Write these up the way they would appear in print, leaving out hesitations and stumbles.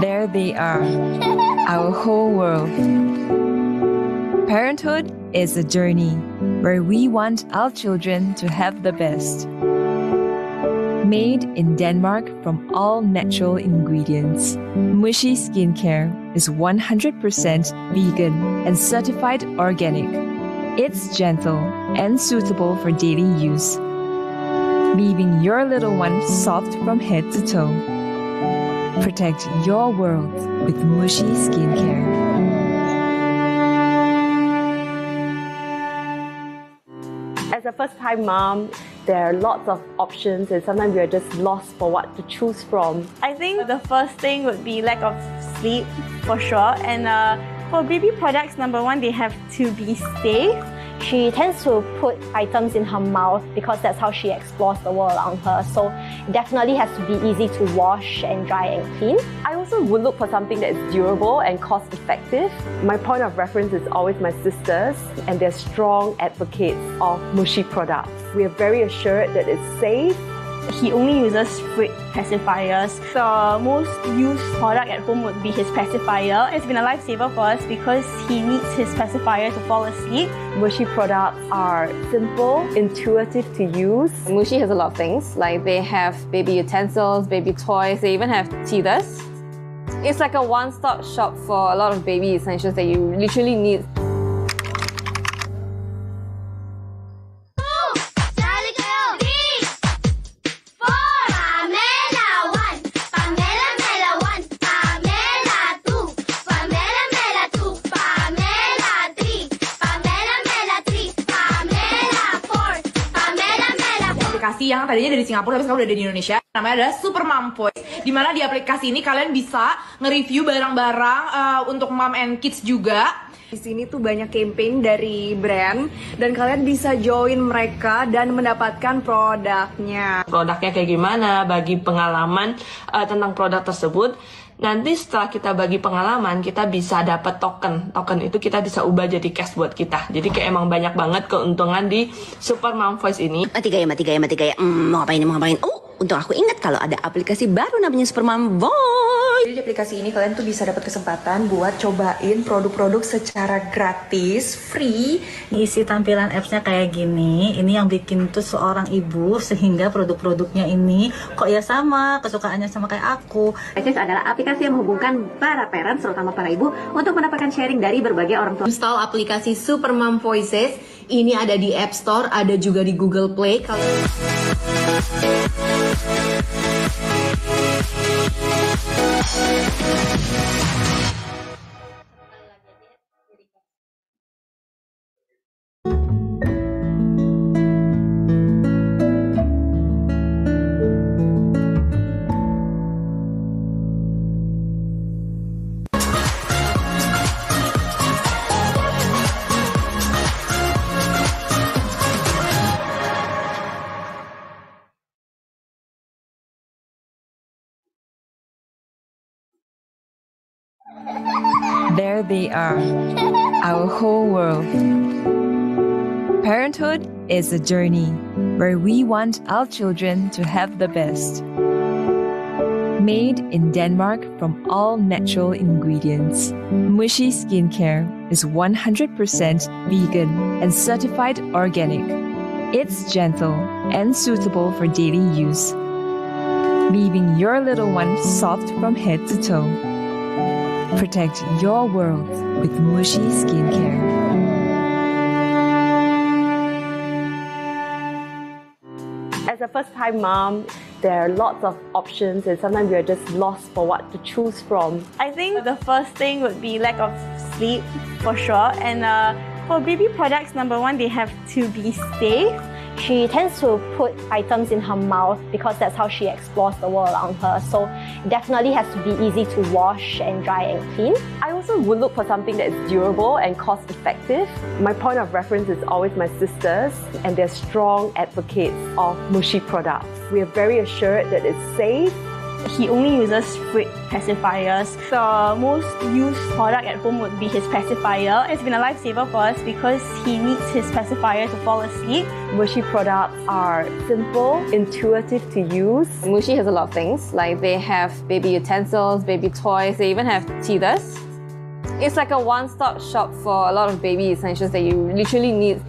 There they are, our whole world. Parenthood is a journey where we want our children to have the best. Made in Denmark from all natural ingredients, Mushi Skincare is 100% vegan and certified organic. It's gentle and suitable for daily use, leaving your little one soft from head to toe. Protect your world with Mushi Skincare. As a first-time mom, there are lots of options and sometimes you're just lost for what to choose from. I think the first thing would be lack of sleep, for sure. And for baby products, number one, they have to be safe. She tends to put items in her mouth because that's how she explores the world around her. So it definitely has to be easy to wash and dry and clean. I also would look for something that is durable and cost-effective. My point of reference is always my sisters, and they're strong advocates of Mushi products. We are very assured that it's safe. He only uses fridge pacifiers. The most used product at home would be his pacifier. It's been a lifesaver for us because he needs his pacifier to fall asleep. Mushi products are simple, intuitive to use. Mushi has a lot of things, like they have baby utensils, baby toys, they even have teethers. It's like a one-stop shop for a lot of baby essentials that you literally need. Aplikasi yang tadinya dari Singapura tapi sekarang udah ada di Indonesia, namanya adalah Super Mom Voice. Dimana di aplikasi ini kalian bisa nge-review barang-barang untuk mom and kids juga. Di sini tuh banyak campaign dari brand dan kalian bisa join mereka dan mendapatkan produknya. Produknya kayak gimana, bagi pengalaman tentang produk tersebut. Nanti setelah kita bagi pengalaman, kita bisa dapat token. Token itu kita bisa ubah jadi cash buat kita. Jadi kayak emang banyak banget keuntungan di Super Mom Voice ini. Mati gaya. Mau ngapain? Oh, untung aku ingat kalau ada aplikasi baru namanya Super Mom Voice. Jadi di aplikasi ini kalian tuh bisa dapat kesempatan buat cobain produk-produk secara gratis, free. Isi tampilan apps-nya kayak gini. Ini yang bikin tuh seorang ibu sehingga produk-produknya ini kok ya sama, kesukaannya sama kayak aku. Voices adalah aplikasi yang menghubungkan para parents, terutama para ibu, untuk mendapatkan sharing dari berbagai orang tua. Install aplikasi Super Mom Voices. Ini ada di App Store, ada juga di Google Play. There they are, our whole world. Parenthood is a journey where we want our children to have the best. Made in Denmark from all natural ingredients, Mushi Skincare is 100% vegan and certified organic. It's gentle and suitable for daily use, leaving your little one soft from head to toe. Protect your world with Mushi Skincare. As a first-time mom, there are lots of options and sometimes you're just lost for what to choose from. I think the first thing would be lack of sleep, for sure. And for baby products, number one, they have to be safe. She tends to put items in her mouth because that's how she explores the world around her. So it definitely has to be easy to wash and dry and clean. I also would look for something that is durable and cost-effective. My point of reference is always my sisters, and they're strong advocates of Mushi products. We are very assured that it's safe. He only uses fruit pacifiers. The most used product at home would be his pacifier. It's been a lifesaver for us because he needs his pacifier to fall asleep. Mushi products are simple, intuitive to use. Mushi has a lot of things, like they have baby utensils, baby toys, they even have teethers. It's like a one-stop shop for a lot of baby essentials that you literally need.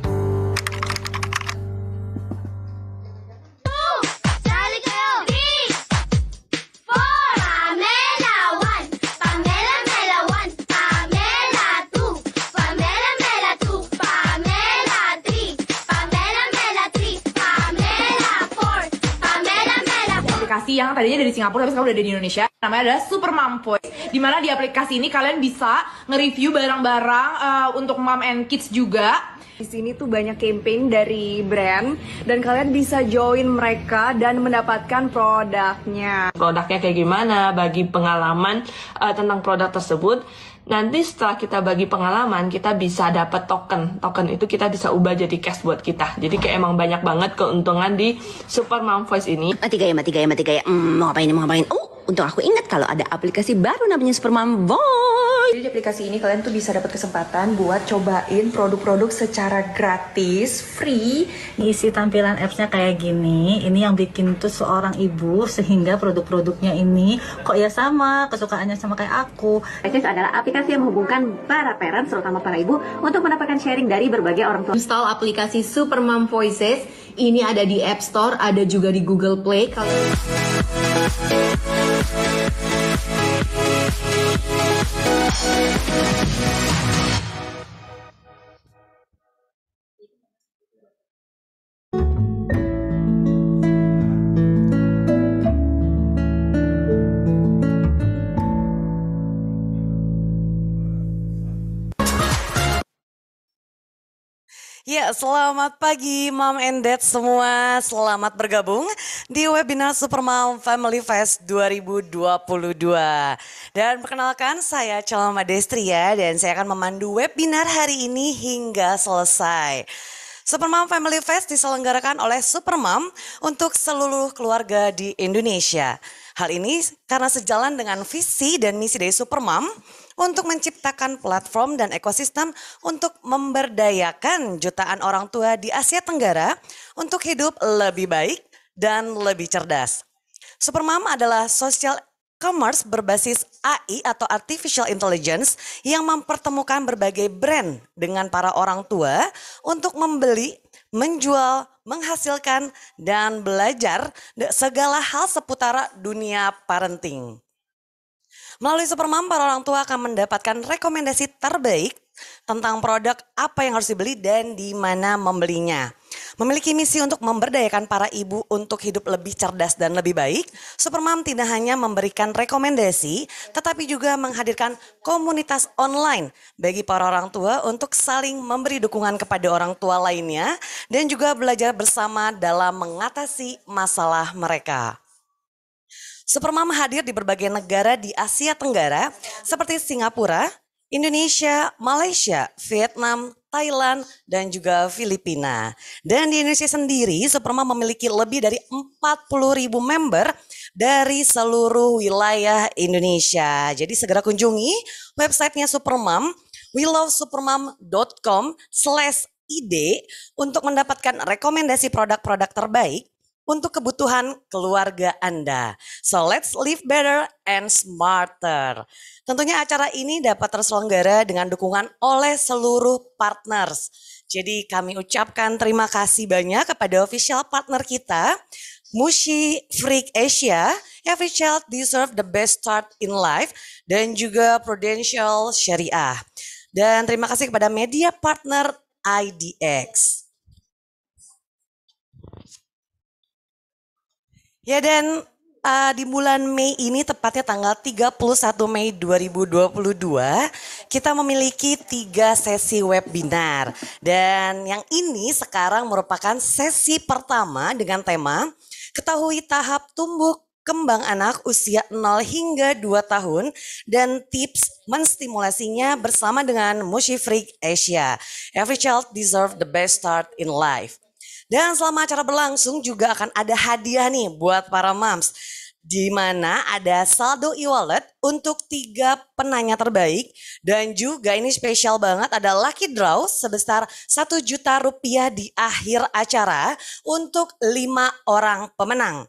Aplikasi yang tadinya dari Singapura tapi sekarang udah ada di Indonesia, namanya adalah Super Mom Voice. Dimana di aplikasi ini kalian bisa nge-review barang-barang untuk mom and kids juga. Di sini tuh banyak campaign dari brand dan kalian bisa join mereka dan mendapatkan produknya. Produknya kayak gimana, bagi pengalaman tentang produk tersebut. Nanti setelah kita bagi pengalaman, kita bisa dapat token. Token itu kita bisa ubah jadi cash buat kita. Jadi kayak emang banyak banget keuntungan di Super Mom Voice ini. Mati gaya. Mau ngapain? Oh, untung aku ingat kalau ada aplikasi baru namanya Super Mom Voice. Jadi di aplikasi ini kalian tuh bisa dapat kesempatan buat cobain produk-produk secara gratis, free. Isi tampilan appsnya kayak gini. Ini yang bikin tuh seorang ibu sehingga produk-produknya ini kok ya sama, kesukaannya sama kayak aku. Voices adalah aplikasi yang menghubungkan para parents, terutama para ibu, untuk mendapatkan sharing dari berbagai orang tua. Install aplikasi Super Mom Voices. Ini ada di App Store, ada juga di Google Play. Ya, selamat pagi Mom and Dad semua. Selamat bergabung di webinar Super Mom Family Fest 2022. Dan perkenalkan, saya Calma Destria dan saya akan memandu webinar hari ini hingga selesai. Super Mom Family Fest diselenggarakan oleh Super Mom untuk seluruh keluarga di Indonesia. Hal ini karena sejalan dengan visi dan misi dari Super Mom untuk menciptakan platform dan ekosistem untuk memberdayakan jutaan orang tua di Asia Tenggara untuk hidup lebih baik dan lebih cerdas. Super Mom adalah social commerce berbasis AI atau Artificial Intelligence yang mempertemukan berbagai brand dengan para orang tua untuk membeli, menjual, menghasilkan, dan belajar segala hal seputar dunia parenting. Melalui Super Mom, para orang tua akan mendapatkan rekomendasi terbaik tentang produk apa yang harus dibeli dan di mana membelinya. Memiliki misi untuk memberdayakan para ibu untuk hidup lebih cerdas dan lebih baik, Super Mom tidak hanya memberikan rekomendasi, tetapi juga menghadirkan komunitas online bagi para orang tua untuk saling memberi dukungan kepada orang tua lainnya dan juga belajar bersama dalam mengatasi masalah mereka. Super Mom hadir di berbagai negara di Asia Tenggara seperti Singapura, Indonesia, Malaysia, Vietnam, Thailand, dan juga Filipina. Dan di Indonesia sendiri, Super Mom memiliki lebih dari 40.000 member dari seluruh wilayah Indonesia. Jadi segera kunjungi websitenya Super Mom, welovesupermom.com/id untuk mendapatkan rekomendasi produk-produk terbaik untuk kebutuhan keluarga Anda. So let's live better and smarter. Tentunya acara ini dapat terselenggara dengan dukungan oleh seluruh partners. Jadi kami ucapkan terima kasih banyak kepada official partner kita, Mushi Freak Asia, Every Child Deserve the Best Start in Life, dan juga Prudential Syariah. Dan terima kasih kepada media partner IDX. Ya, dan di bulan Mei ini, tepatnya tanggal 31 Mei 2022, kita memiliki 3 sesi webinar. Dan yang ini sekarang merupakan sesi pertama dengan tema Ketahui Tahap Tumbuh Kembang Anak Usia 0 hingga 2 tahun dan tips menstimulasinya bersama dengan Mushi Freak Asia. Every Child Deserve the Best Start in Life. Dan selama acara berlangsung juga akan ada hadiah nih buat para moms. di mana ada saldo e-wallet untuk 3 penanya terbaik dan juga ini spesial banget ada lucky draw sebesar 1 juta rupiah di akhir acara untuk 5 orang pemenang.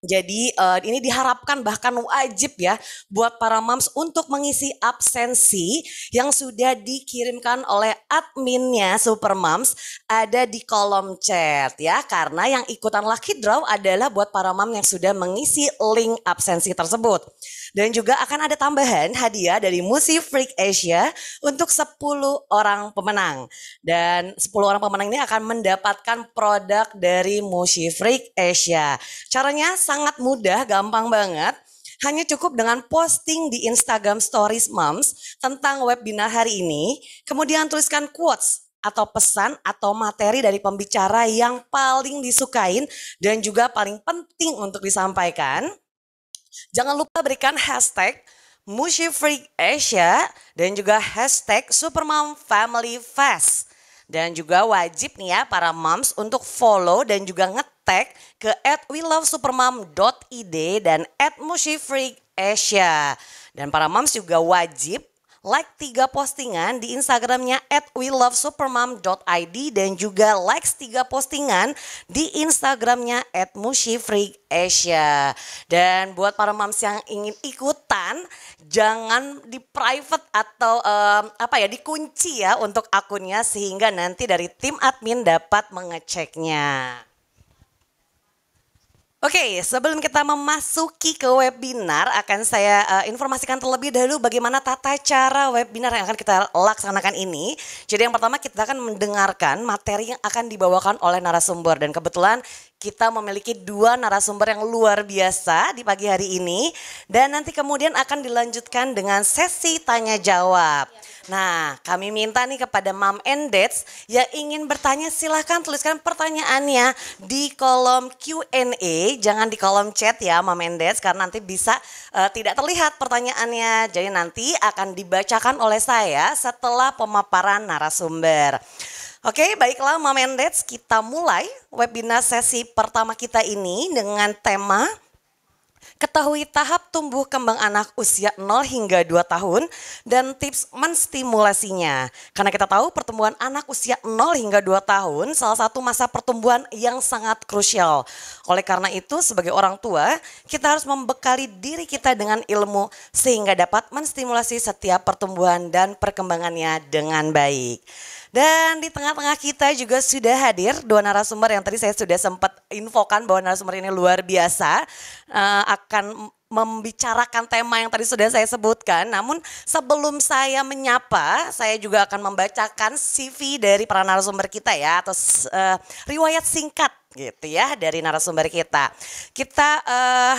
Jadi ini diharapkan bahkan wajib ya buat para moms untuk mengisi absensi yang sudah dikirimkan oleh adminnya Super Moms ada di kolom chat ya. Karena yang ikutan lucky draw adalah buat para mom yang sudah mengisi link absensi tersebut. Dan juga akan ada tambahan hadiah dari Mushi Freak Asia untuk 10 orang pemenang. Dan 10 orang pemenang ini akan mendapatkan produk dari Mushi Freak Asia. Caranya sangat mudah, gampang banget. Hanya cukup dengan posting di Instagram Stories Moms tentang webinar hari ini. Kemudian tuliskan quotes atau pesan atau materi dari pembicara yang paling disukain dan juga paling penting untuk disampaikan. Jangan lupa berikan hashtag Mushi Freak Asia dan juga hashtag Supermom Family Fest. Dan juga wajib nih ya para moms untuk follow dan juga nge-tag ke @welovesupermom.id dan @mushifreakasia. Dan para moms juga wajib like 3 postingan di Instagramnya @welovesupermom.id dan juga likes 3 postingan di Instagramnya @mushifreakasia. Dan buat para moms yang ingin ikutan, jangan di private atau dikunci ya untuk akunnya sehingga nanti dari tim admin dapat mengeceknya. Oke, sebelum kita memasuki ke webinar, akan saya informasikan terlebih dahulu bagaimana tata cara webinar yang akan kita laksanakan ini. Jadi yang pertama kita akan mendengarkan materi yang akan dibawakan oleh narasumber. Dan kebetulan kita memiliki 2 narasumber yang luar biasa di pagi hari ini. Dan nanti kemudian akan dilanjutkan dengan sesi tanya jawab. Nah, kami minta nih kepada Mom and Dads yang ingin bertanya silahkan tuliskan pertanyaannya di kolom Q&A. Jangan di kolom chat ya Mom and Dads karena nanti bisa tidak terlihat pertanyaannya. Jadi nanti akan dibacakan oleh saya setelah pemaparan narasumber. Oke, baiklah Mom and Dads, kita mulai webinar sesi pertama kita ini dengan tema ketahui tahap tumbuh kembang anak usia 0 hingga 2 tahun dan tips menstimulasinya. Karena kita tahu pertumbuhan anak usia 0 hingga 2 tahun salah satu masa pertumbuhan yang sangat krusial. Oleh karena itu sebagai orang tua kita harus membekali diri kita dengan ilmu sehingga dapat menstimulasi setiap pertumbuhan dan perkembangannya dengan baik. Dan di tengah-tengah kita juga sudah hadir 2 narasumber yang tadi saya sudah sempat infokan bahwa narasumber ini luar biasa akan membicarakan tema yang tadi sudah saya sebutkan. Namun sebelum saya menyapa, saya juga akan membacakan CV dari para narasumber kita ya atau riwayat singkat gitu ya dari narasumber kita. Kita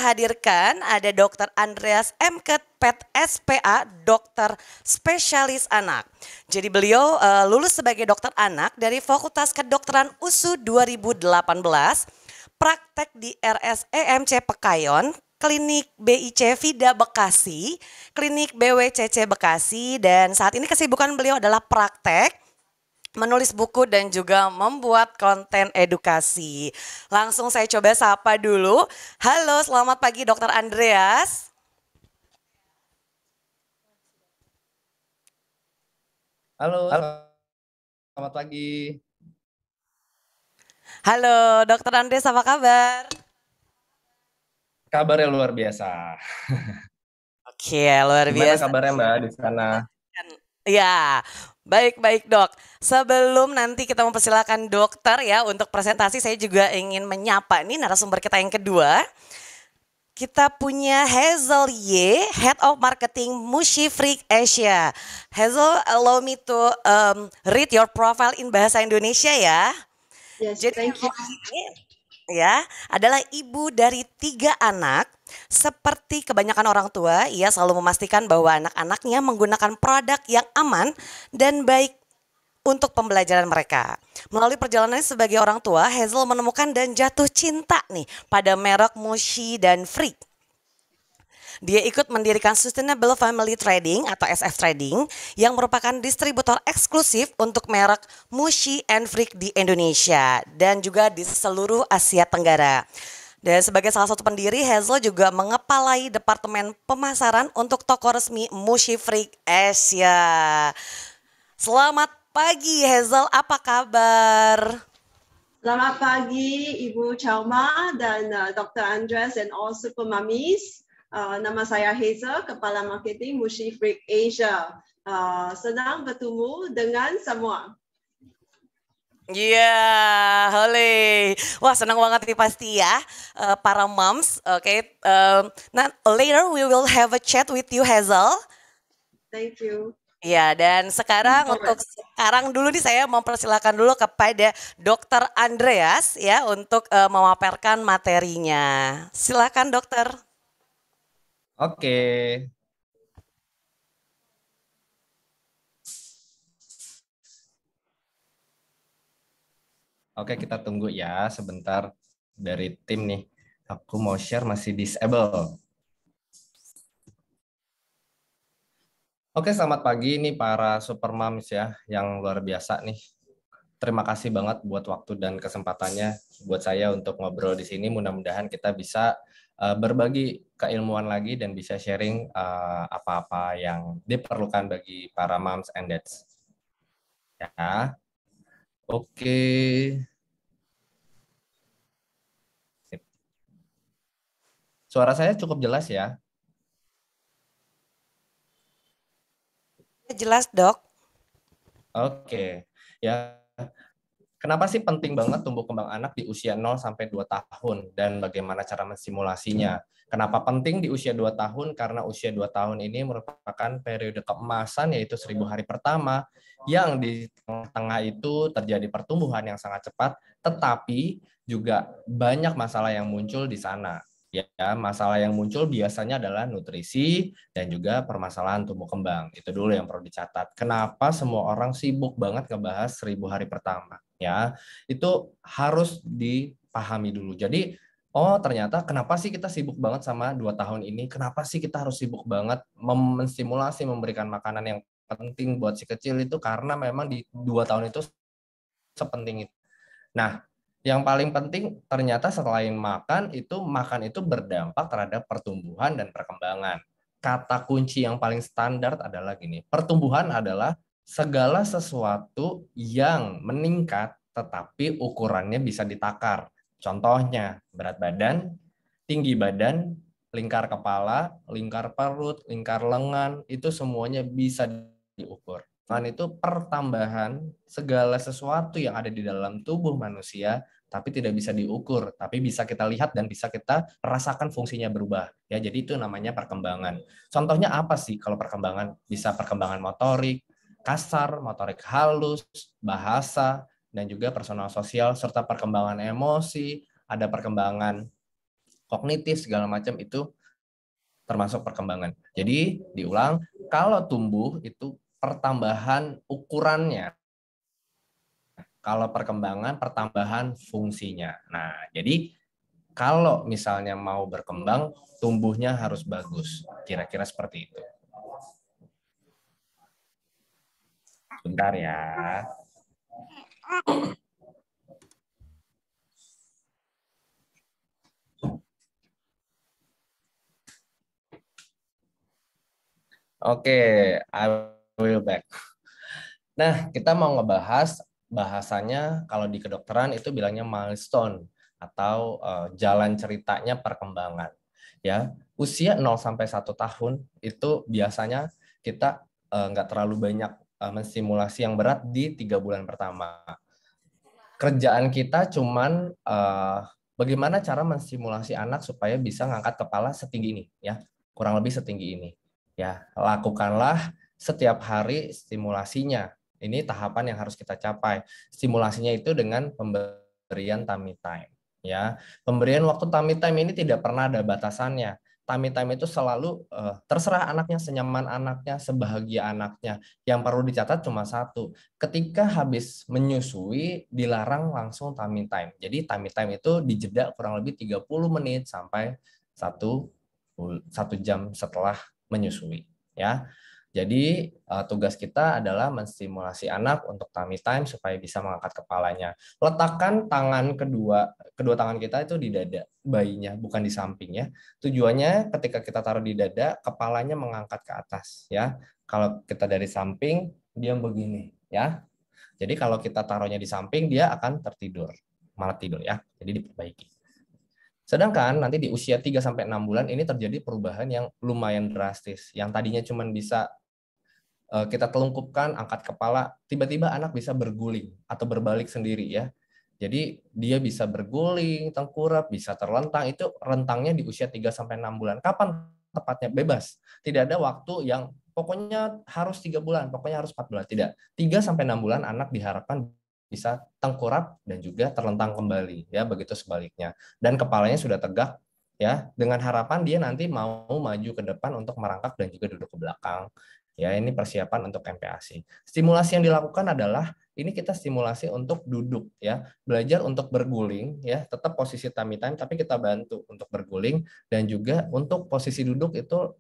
hadirkan ada Dr. Andreas Emket, PET SPA, dokter spesialis anak. Jadi beliau lulus sebagai dokter anak dari Fakultas Kedokteran USU 2018, praktek di RSEMC Pekayon, Klinik BIC Vida Bekasi, Klinik BWCC Bekasi, dan saat ini kesibukan beliau adalah praktek, menulis buku dan juga membuat konten edukasi. Langsung saya coba sapa dulu. Halo, selamat pagi Dr. Andreas. Halo, selamat pagi. Halo, Dr. Andreas, apa kabar? Kabarnya luar biasa. Oke, luar biasa. Gimana kabarnya Mbak di sana? Ya, baik-baik Dok. Sebelum nanti kita mempersilakan dokter ya untuk presentasi, saya juga ingin menyapa nih narasumber kita yang kedua. Kita punya Hazel Ye, Head of Marketing Mushi Freak Asia. Hazel, allow me to read your profile in bahasa Indonesia ya. Yes, Jadi thank you. ya adalah ibu dari 3 anak. Seperti kebanyakan orang tua, ia selalu memastikan bahwa anak-anaknya menggunakan produk yang aman dan baik untuk pembelajaran mereka. Melalui perjalanannya sebagai orang tua, Hazel menemukan dan jatuh cinta nih pada merek Mushi dan Freak. Dia ikut mendirikan Sustainable Family Trading atau SF Trading yang merupakan distributor eksklusif untuk merek Mushi and Freak di Indonesia dan juga di seluruh Asia Tenggara. Dan sebagai salah satu pendiri, Hazel juga mengepalai Departemen Pemasaran untuk toko resmi Mushy Freak Asia. Selamat pagi Hazel, apa kabar? Selamat pagi Ibu Chalma dan Dr. Andres and all super mummies. Nama saya Hazel, Kepala Marketing Mushy Freak Asia. Senang bertemu dengan semua. Hole. Wah, senang banget nih pasti ya, para moms. Oke, nah later we will have a chat with you Hazel. Thank you. Ya, dan sekarang untuk sekarang dulu nih saya mempersilakan dulu kepada Dr. Andreas ya untuk memaparkan materinya. Silakan dokter. Oke. Oke, kita tunggu ya sebentar dari tim nih. Aku mau share masih disable. Oke, selamat pagi nih para super moms ya yang luar biasa nih. Terima kasih banget buat waktu dan kesempatannya buat saya untuk ngobrol di sini. Mudah-mudahan kita bisa berbagi keilmuan lagi dan bisa sharing apa-apa yang diperlukan bagi para moms and dads. Ya. Oke. Suara saya cukup jelas ya? Jelas, Dok. Oke. Ya. Kenapa sih penting banget tumbuh kembang anak di usia 0 sampai 2 tahun dan bagaimana cara mensimulasinya? Kenapa penting di usia 2 tahun? Karena usia 2 tahun ini merupakan periode keemasan yaitu 1000 hari pertama yang di tengah itu terjadi pertumbuhan yang sangat cepat, tetapi juga banyak masalah yang muncul di sana. Ya, masalah yang muncul biasanya adalah nutrisi dan juga permasalahan tumbuh kembang. Itu dulu yang perlu dicatat. Kenapa semua orang sibuk banget ngebahas 1000 hari pertama? Ya, itu harus dipahami dulu. Jadi, oh ternyata kenapa sih kita sibuk banget sama 2 tahun ini? Kenapa sih kita harus sibuk banget menstimulasi, memberikan makanan yang penting buat si kecil itu? Karena memang di 2 tahun itu sepenting itu. Nah, yang paling penting ternyata selain makan itu berdampak terhadap pertumbuhan dan perkembangan. Kata kunci yang paling standar adalah gini, pertumbuhan adalah segala sesuatu yang meningkat tetapi ukurannya bisa ditakar. Contohnya berat badan, tinggi badan, lingkar kepala, lingkar perut, lingkar lengan, itu semuanya bisa diukur. Itu pertambahan segala sesuatu yang ada di dalam tubuh manusia tapi tidak bisa diukur, tapi bisa kita lihat dan bisa kita rasakan fungsinya berubah. Ya, jadi itu namanya perkembangan. Contohnya apa sih kalau perkembangan? Bisa perkembangan motorik, kasar, motorik halus, bahasa, dan juga personal sosial, serta perkembangan emosi, ada perkembangan kognitif, segala macam itu termasuk perkembangan. Jadi, diulang, kalau tumbuh itu pertambahan ukurannya. Kalau perkembangan, pertambahan fungsinya. Nah, jadi kalau misalnya mau berkembang, tumbuhnya harus bagus. Kira-kira seperti itu. Bentar ya. Oke, I will back. Nah, kita mau ngebahas bahasanya kalau di kedokteran itu bilangnya milestone atau jalan ceritanya perkembangan. Ya, usia 0 sampai 1 tahun itu biasanya kita nggak terlalu banyak menstimulasi yang berat di 3 bulan pertama. Kerjaan kita cuman bagaimana cara menstimulasi anak supaya bisa ngangkat kepala setinggi ini, ya, kurang lebih setinggi ini. Ya, lakukanlah setiap hari stimulasinya. Ini tahapan yang harus kita capai. Stimulasinya itu dengan pemberian tummy time. Ya, pemberian waktu tummy time ini tidak pernah ada batasannya. Tummy time itu selalu terserah anaknya, senyaman anaknya, sebahagia anaknya. Yang perlu dicatat cuma satu. Ketika habis menyusui, dilarang langsung tummy time. Jadi tummy time itu dijeda kurang lebih 30 menit sampai 1 jam setelah menyusui. Ya. Jadi tugas kita adalah menstimulasi anak untuk tummy time supaya bisa mengangkat kepalanya. Letakkan kedua tangan kita itu di dada bayinya, bukan di samping ya. Tujuannya ketika kita taruh di dada, kepalanya mengangkat ke atas ya. Kalau kita dari samping, dia begini ya. Jadi kalau kita taruhnya di samping, dia akan tertidur, malah tidur ya. Jadi diperbaiki. Sedangkan nanti di usia 3-6 bulan ini terjadi perubahan yang lumayan drastis. Yang tadinya cuma bisa kita telungkupkan, angkat kepala, tiba-tiba anak bisa berguling atau berbalik sendiri ya. Jadi dia bisa berguling, tengkurap, bisa terlentang, itu rentangnya di usia 3-6 bulan. Kapan tepatnya? Bebas. Tidak ada waktu yang pokoknya harus 3 bulan, pokoknya harus 4 bulan. Tidak. 3-6 bulan anak diharapkan bisa tengkurap dan juga terlentang kembali ya, begitu sebaliknya. Dan kepalanya sudah tegak ya, dengan harapan dia nanti mau maju ke depan untuk merangkak dan juga duduk ke belakang. Ya, ini persiapan untuk MPASI. Stimulasi yang dilakukan adalah ini kita stimulasi untuk duduk ya, belajar untuk berguling ya, tetap posisi tummy time tapi kita bantu untuk berguling, dan juga untuk posisi duduk itu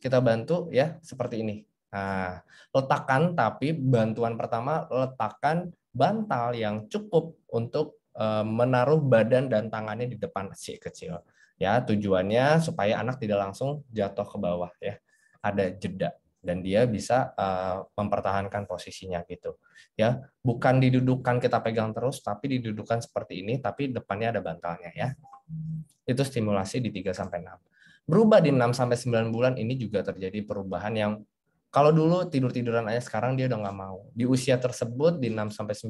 kita bantu ya seperti ini. Nah, letakkan, tapi bantuan pertama letakkan bantal yang cukup untuk menaruh badan dan tangannya di depan si kecil. Ya, tujuannya supaya anak tidak langsung jatuh ke bawah ya. Ada jeda dan dia bisa mempertahankan posisinya gitu. Ya, bukan didudukkan kita pegang terus, tapi didudukkan seperti ini tapi depannya ada bantalnya ya. Itu stimulasi di 3-6. Berubah di 6-9 bulan ini juga terjadi perubahan yang kalau dulu tidur-tiduran aja, sekarang dia udah nggak mau. Di usia tersebut, di 6-9,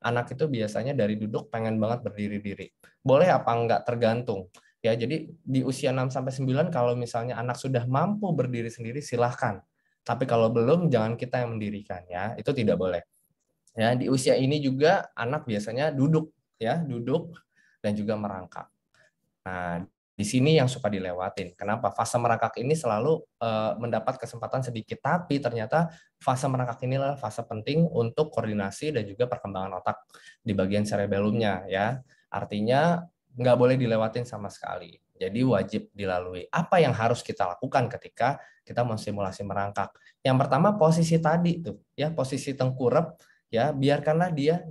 anak itu biasanya dari duduk pengen banget berdiri-diri. Boleh apa enggak? Tergantung. Ya, jadi di usia 6-9, kalau misalnya anak sudah mampu berdiri sendiri, silahkan. Tapi kalau belum, jangan kita yang mendirikan. Ya, itu tidak boleh. Ya, di usia ini juga anak biasanya duduk. Ya, duduk dan juga merangkak. Nah, di sini yang suka dilewatin. Kenapa? Fase merangkak ini selalu mendapat kesempatan sedikit, tapi ternyata fase merangkak ini adalah fase penting untuk koordinasi dan juga perkembangan otak di bagian cerebellumnya ya. Artinya nggak boleh dilewatin sama sekali. Jadi wajib dilalui. Apa yang harus kita lakukan ketika kita mau simulasi merangkak? Yang pertama posisi tadi tuh ya, posisi tengkurap ya, biarkanlah dia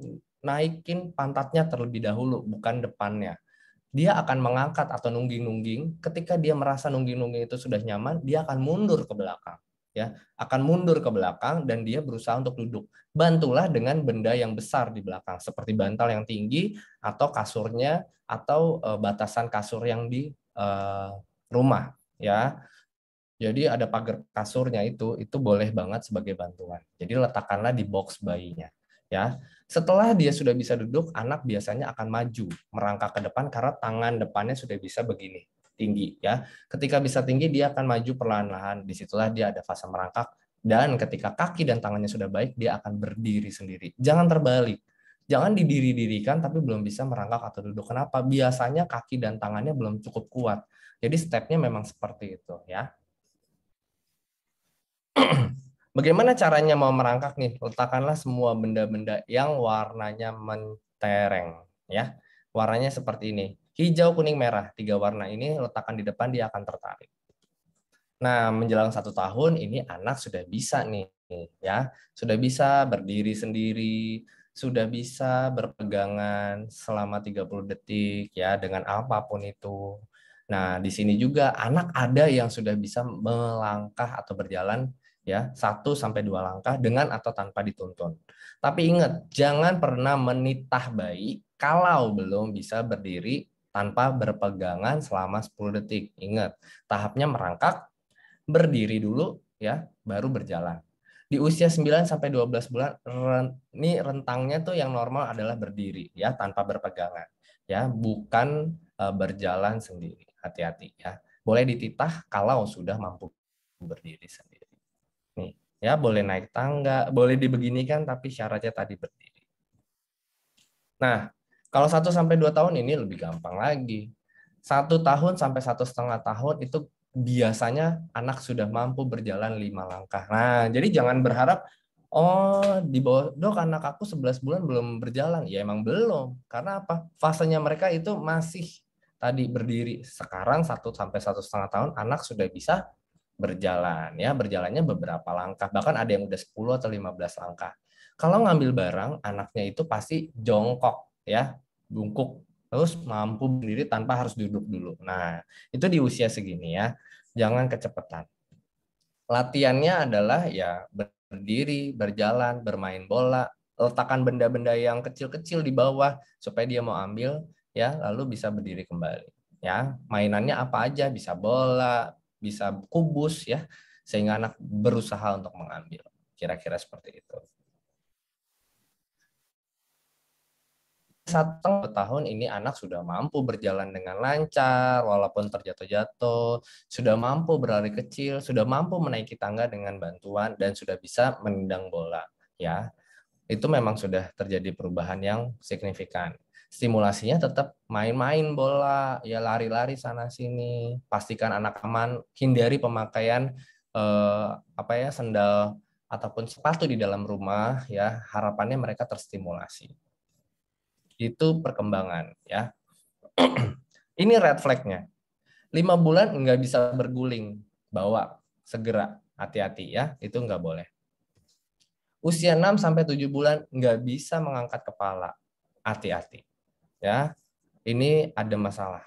naikin pantatnya terlebih dahulu, bukan depannya. Dia akan mengangkat atau nungging-nungging. Ketika dia merasa nungging-nungging itu sudah nyaman, dia akan mundur ke belakang. Ya, akan mundur ke belakang dan dia berusaha untuk duduk. Bantulah dengan benda yang besar di belakang, seperti bantal yang tinggi atau kasurnya atau batasan kasur yang di rumah. Ya, jadi ada pagar kasurnya itu boleh banget sebagai bantuan. Jadi letakkanlah di box bayinya. Ya, setelah dia sudah bisa duduk, anak biasanya akan maju merangkak ke depan karena tangan depannya sudah bisa begini tinggi ya. Ketika bisa tinggi, dia akan maju perlahan-lahan. Disitulah dia ada fase merangkak, dan ketika kaki dan tangannya sudah baik, dia akan berdiri sendiri. Jangan terbalik, jangan didiri-dirikan tapi belum bisa merangkak atau duduk. Kenapa? Biasanya kaki dan tangannya belum cukup kuat. Jadi stepnya memang seperti itu ya. Bagaimana caranya mau merangkak nih? Letakkanlah semua benda-benda yang warnanya mentereng ya. Warnanya seperti ini. Hijau, kuning, merah. 3 warna ini letakkan di depan, dia akan tertarik. Nah, menjelang 1 tahun ini anak sudah bisa nih ya. Sudah bisa berdiri sendiri, sudah bisa berpegangan selama 30 detik ya dengan apapun itu. Nah, di sini juga anak ada yang sudah bisa melangkah atau berjalan ya 1-2 langkah dengan atau tanpa dituntun. Tapi ingat, jangan pernah menitah bayi kalau belum bisa berdiri tanpa berpegangan selama 10 detik. Ingat, tahapnya merangkak, berdiri dulu ya, baru berjalan. Di usia 9-12 bulan ini rentangnya tuh yang normal adalah berdiri ya tanpa berpegangan ya, bukan berjalan sendiri. Hati-hati ya. Boleh dititah kalau sudah mampu berdiri sendiri. Nih, ya boleh naik tangga, boleh dibeginikan tapi syaratnya tadi berdiri. Nah, kalau 1-2 tahun ini lebih gampang lagi. 1 tahun sampai 1,5 tahun itu biasanya anak sudah mampu berjalan 5 langkah. Nah, jadi jangan berharap oh di bawah, dok anak aku 11 bulan belum berjalan. Ya emang belum. Karena apa? Fasenya mereka itu masih tadi berdiri. Sekarang 1 sampai 1,5 tahun anak sudah bisa berjalan ya, berjalannya beberapa langkah, bahkan ada yang udah 10 atau 15 langkah. Kalau ngambil barang, anaknya itu pasti jongkok ya, bungkuk, terus mampu berdiri tanpa harus duduk dulu. Nah, itu di usia segini ya, jangan kecepatan. Latihannya adalah ya berdiri, berjalan, bermain bola, letakkan benda-benda yang kecil-kecil di bawah supaya dia mau ambil ya, lalu bisa berdiri kembali. Ya, mainannya apa aja, bisa bola, bisa kubus ya, sehingga anak berusaha untuk mengambil. Kira-kira seperti itu. 1 tahun ini anak sudah mampu berjalan dengan lancar, walaupun terjatuh-jatuh, sudah mampu berlari kecil, sudah mampu menaiki tangga dengan bantuan, dan sudah bisa menendang bola. Ya, itu memang sudah terjadi perubahan yang signifikan. Stimulasinya tetap main-main bola, ya lari-lari sana sini. Pastikan anak aman, hindari pemakaian sendal ataupun sepatu di dalam rumah. Ya, harapannya mereka terstimulasi. Itu perkembangan ya. Ini red flag-nya. 5 bulan nggak bisa berguling, bawa segera, hati-hati ya, itu nggak boleh. Usia 6 sampai 7 bulan nggak bisa mengangkat kepala, hati-hati ya. Ini ada masalah.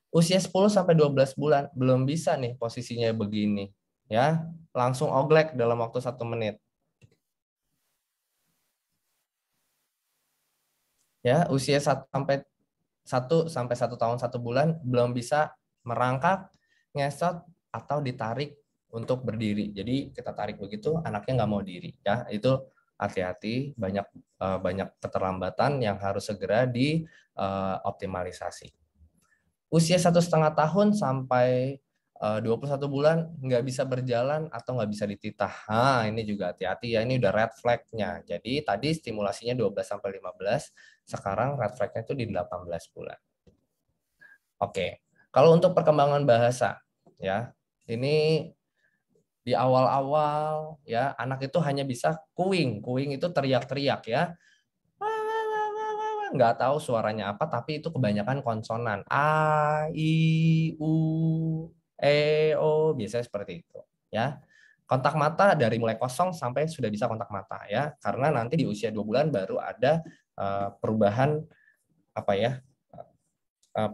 Usia 10 sampai 12 bulan belum bisa nih posisinya begini ya, langsung oglek dalam waktu 1 menit. Ya, usia 1 sampai 1 tahun 1 bulan belum bisa merangkak, ngesot atau ditarik untuk berdiri. Jadi kita tarik begitu, anaknya nggak mau diri. Ya, itu hati-hati, banyak keterlambatan yang harus segera dioptimalisasi. Usia 1,5 tahun sampai 21 bulan nggak bisa berjalan atau nggak bisa dititah. Nah, ini juga hati-hati ya, ini udah red flag-nya. Jadi tadi stimulasinya 12 sampai 15, sekarang red flag-nya itu di 18 bulan. Oke. Kalau untuk perkembangan bahasa ya, ini di awal-awal ya, anak itu hanya bisa kuing. Kuing itu teriak-teriak ya. Nggak tahu suaranya apa, tapi itu kebanyakan konsonan. A, I, U, E, O, biasanya seperti itu ya. Kontak mata dari mulai kosong sampai sudah bisa kontak mata ya, karena nanti di usia 2 bulan baru ada perubahan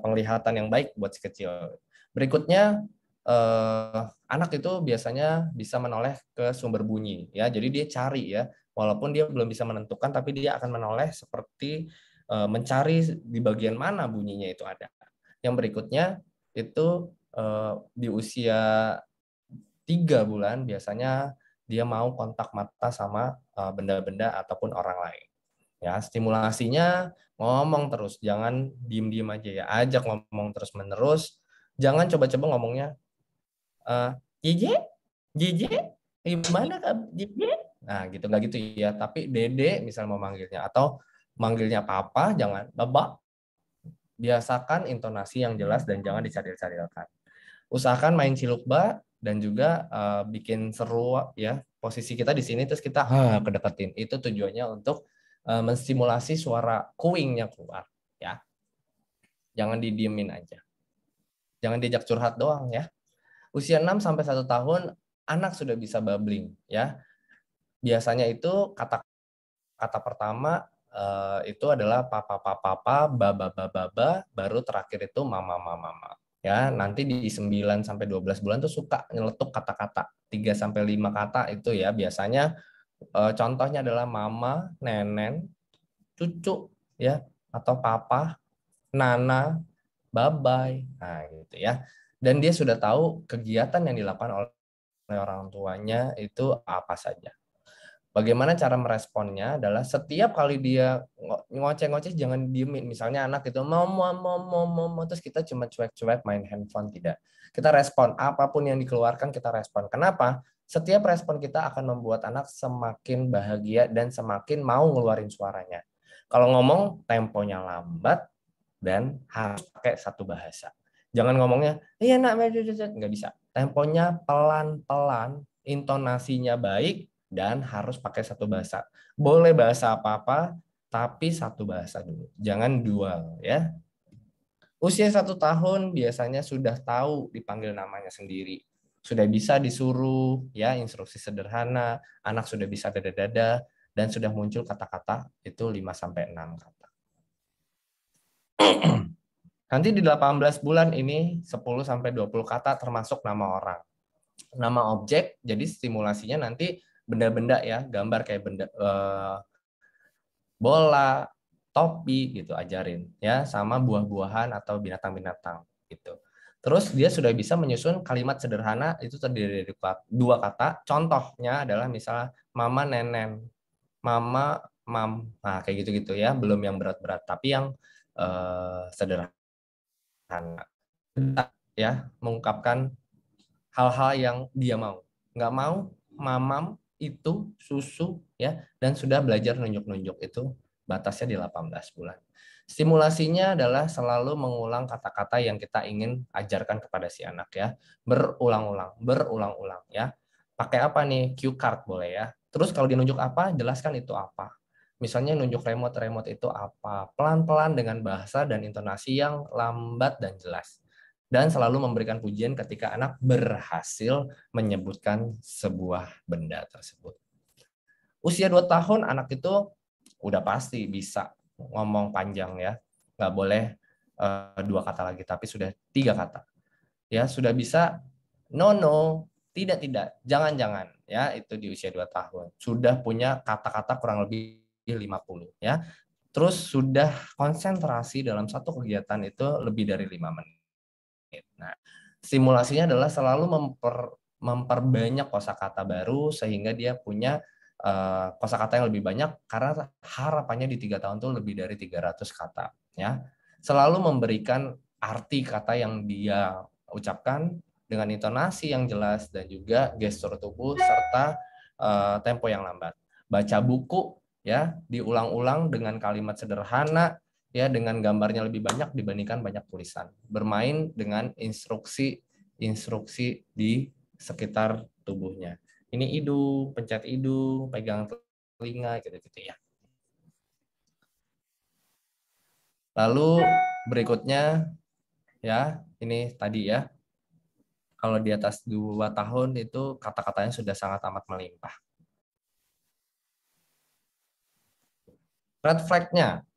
penglihatan yang baik buat si kecil. Berikutnya anak itu biasanya bisa menoleh ke sumber bunyi ya, jadi dia cari ya, walaupun dia belum bisa menentukan, tapi dia akan menoleh seperti mencari di bagian mana bunyinya itu ada. Yang berikutnya itu di usia 3 bulan biasanya dia mau kontak mata sama benda-benda ataupun orang lain. Ya, stimulasinya ngomong terus, jangan diem-diem aja ya, ajak ngomong terus-menerus. Jangan coba-coba ngomongnya Jeje, Jeje, gimana Kak Jeje? Nah, gitu nggak gitu ya, tapi Dede misal mau manggilnya, atau manggilnya Papa, jangan Baba. Biasakan intonasi yang jelas dan jangan dicadil-cadilkan. Usahakan main cilukba dan juga bikin seru ya, posisi kita di sini terus kita kedeketin. Itu tujuannya untuk menstimulasi suara kuingnya keluar ya. Jangan didiemin aja. Jangan diajak curhat doang ya. Usia 6 sampai 1 tahun anak sudah bisa babbling ya. Biasanya itu kata pertama itu adalah papa, baba, baru terakhir itu mama. Ya, nanti di 9 sampai 12 bulan tuh suka nyeletuk kata-kata 3 sampai 5 kata itu ya. Biasanya contohnya adalah mama, nenen, cucu ya, atau papa, nana, bye-bye. Nah, gitu ya. Dan dia sudah tahu kegiatan yang dilakukan oleh orang tuanya itu apa saja. Bagaimana cara meresponnya adalah setiap kali dia ngoceh-ngoceh jangan diemin. Misalnya anak itu mau terus kita cuma cuek-cuek main handphone, tidak. Kita respon, apapun yang dikeluarkan kita respon. Kenapa? Setiap respon kita akan membuat anak semakin bahagia dan semakin mau ngeluarin suaranya. Kalau ngomong temponya lambat dan harus pakai satu bahasa. Jangan ngomongnya, iya nak, nggak bisa. Temponya pelan-pelan, intonasinya baik, dan harus pakai satu bahasa. Boleh bahasa apa-apa, tapi satu bahasa dulu. Jangan dual ya. Usia 1 tahun biasanya sudah tahu dipanggil namanya sendiri. sudah bisa disuruh, ya, instruksi sederhana, anak sudah bisa dada-dada, dan sudah muncul kata-kata itu 5-6 kata. Nanti di 18 bulan ini 10-20 kata termasuk nama orang. Nama objek, jadi stimulasinya nanti benda-benda ya, gambar kayak benda bola, topi gitu ajarin ya, sama buah-buahan atau binatang-binatang gitu. Terus dia sudah bisa menyusun kalimat sederhana itu terdiri dari 2 kata. Contohnya adalah misalnya mama nenen, mama mam. Nah, kayak gitu-gitu ya, belum yang berat-berat tapi yang sederhana ya, mengungkapkan hal-hal yang dia mau. Nggak mau mamam itu susu ya, dan sudah belajar nunjuk-nunjuk, itu batasnya di 18 bulan. Stimulasinya adalah selalu mengulang kata-kata yang kita ingin ajarkan kepada si anak ya, berulang-ulang ya. Pakai apa nih? Cue card boleh ya. Terus kalau dinunjuk apa, jelaskan itu apa. Misalnya nunjuk remote itu apa, pelan-pelan dengan bahasa dan intonasi yang lambat dan jelas. Dan selalu memberikan pujian ketika anak berhasil menyebutkan sebuah benda tersebut. Usia 2 tahun anak itu udah pasti bisa ngomong panjang ya. Nggak boleh 2 kata lagi, tapi sudah 3 kata. Ya, sudah bisa no, tidak, jangan ya, itu di usia 2 tahun. Sudah punya kata-kata kurang lebih 50 ya. Terus sudah konsentrasi dalam satu kegiatan itu lebih dari 5 menit. Nah, stimulasinya adalah selalu memperbanyak kosakata baru sehingga dia punya kosakata yang lebih banyak, karena harapannya di 3 tahun itu lebih dari 300 kata ya. Selalu memberikan arti kata yang dia ucapkan dengan intonasi yang jelas dan juga gestur tubuh serta tempo yang lambat. Baca buku ya, diulang-ulang dengan kalimat sederhana ya, dengan gambarnya lebih banyak dibandingkan banyak tulisan. Bermain dengan instruksi di sekitar tubuhnya. Ini hidung, pencet hidung, pegang telinga, gitu-gitu ya. Lalu berikutnya ya, ini tadi ya, kalau di atas 2 tahun itu kata-katanya sudah sangat amat melimpah. Red flag-nya,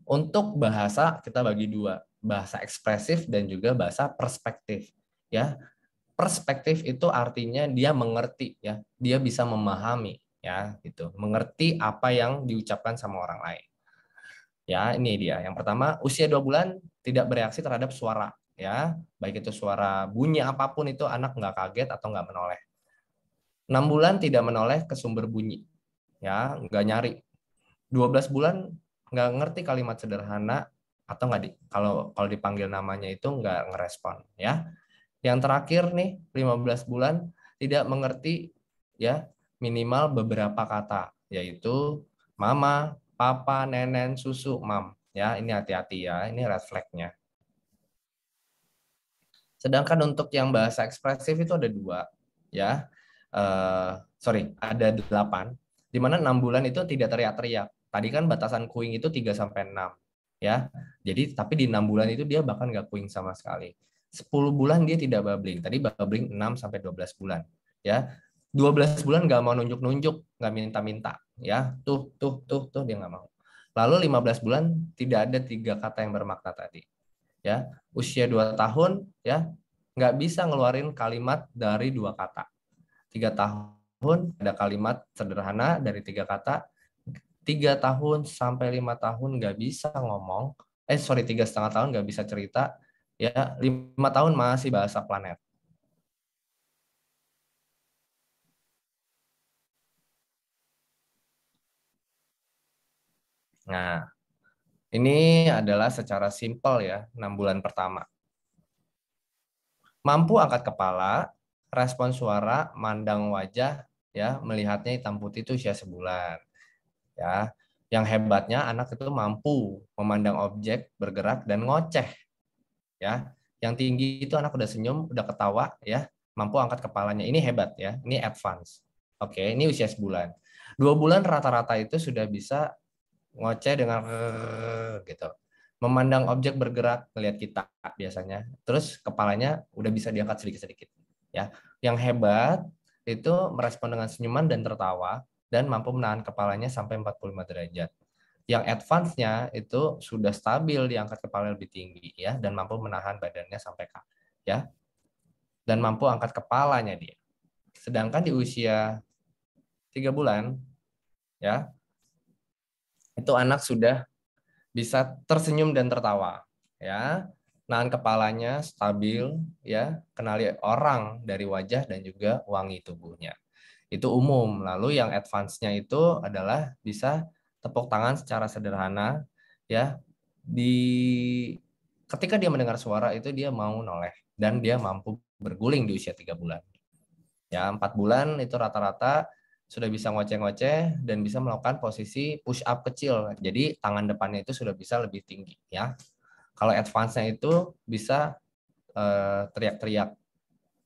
untuk bahasa kita bagi 2, bahasa ekspresif dan juga bahasa perspektif ya. Perspektif itu artinya dia mengerti ya, dia bisa memahami ya gitu, mengerti apa yang diucapkan sama orang lain. Ya, ini dia. Yang pertama, usia 2 bulan tidak bereaksi terhadap suara ya, baik itu suara bunyi apapun itu anak nggak kaget atau nggak menoleh. 6 bulan tidak menoleh ke sumber bunyi ya, nggak nyari. 12 bulan nggak ngerti kalimat sederhana atau nggak kalau dipanggil namanya itu nggak ngerespon ya. Yang terakhir nih, 15 bulan tidak mengerti ya, minimal beberapa kata, yaitu mama, papa, nenen, susu, mam. Ya, ini hati-hati ya, ini red flag-nya. Sedangkan untuk yang bahasa ekspresif itu ada 2 ya. Ada 8. Di mana 6 bulan itu tidak teriak-teriak. Tadi kan batasan cooing itu 3-6 ya. Jadi tapi di 6 bulan itu dia bahkan nggak cooing sama sekali. 10 bulan dia tidak babbling. Tadi babbling 6-12 bulan. Ya. 12 bulan nggak mau nunjuk-nunjuk, nggak minta-minta. Ya. Tuh, dia nggak mau. Lalu 15 bulan tidak ada 3 kata yang bermakna tadi. Ya. Usia 2 tahun, ya, nggak bisa ngeluarin kalimat dari 2 kata. 3 tahun ada kalimat sederhana dari 3 kata. 3 tahun sampai 5 tahun nggak bisa ngomong. 3,5 tahun nggak bisa cerita. Ya, 5 tahun masih bahasa planet. Nah, ini adalah secara simpel ya, 6 bulan pertama. Mampu angkat kepala, respon suara, mandang wajah, ya, melihatnya hitam putih itu usia sebulan. Ya, yang hebatnya anak itu mampu memandang objek, bergerak dan ngoceh. Ya, yang tinggi itu anak udah senyum, udah ketawa, ya, mampu angkat kepalanya. Ini hebat ya, ini advance. Oke, ini usia sebulan. 2 bulan rata-rata itu sudah bisa ngoceh dengan gitu. Memandang objek bergerak, melihat kita biasanya. Terus kepalanya udah bisa diangkat sedikit-sedikit. Ya, yang hebat itu merespon dengan senyuman dan tertawa dan mampu menahan kepalanya sampai 45 derajat. Yang advance-nya itu sudah stabil diangkat kepala lebih tinggi ya dan mampu menahan badannya sampai ya. Dan mampu angkat kepalanya dia. Sedangkan di usia 3 bulan ya, itu anak sudah bisa tersenyum dan tertawa ya. Nahan kepalanya stabil ya, kenali orang dari wajah dan juga wangi tubuhnya. Itu umum. Lalu yang advance-nya itu adalah bisa tepuk tangan secara sederhana ya. Ketika dia mendengar suara itu dia mau noleh dan dia mampu berguling di usia 3 bulan. Ya, 4 bulan itu rata-rata sudah bisa ngoceh-ngoceh dan bisa melakukan posisi push up kecil. Jadi tangan depannya itu sudah bisa lebih tinggi ya. Kalau advance-nya itu bisa teriak-teriak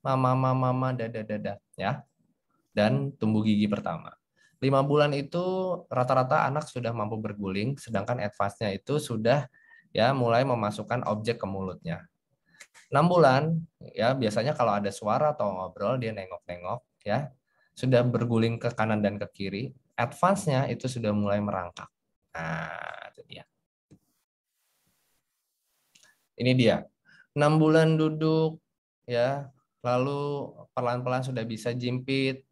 mama mama mama dada dada ya. Dan tumbuh gigi pertama. 5 bulan itu rata-rata anak sudah mampu berguling, sedangkan advance-nya itu sudah ya mulai memasukkan objek ke mulutnya. 6 bulan ya biasanya kalau ada suara atau ngobrol dia nengok-nengok ya. Sudah berguling ke kanan dan ke kiri, advance-nya itu sudah mulai merangkak. Nah, itu dia. Ini dia. 6 bulan duduk ya, lalu pelan-pelan sudah bisa jimpit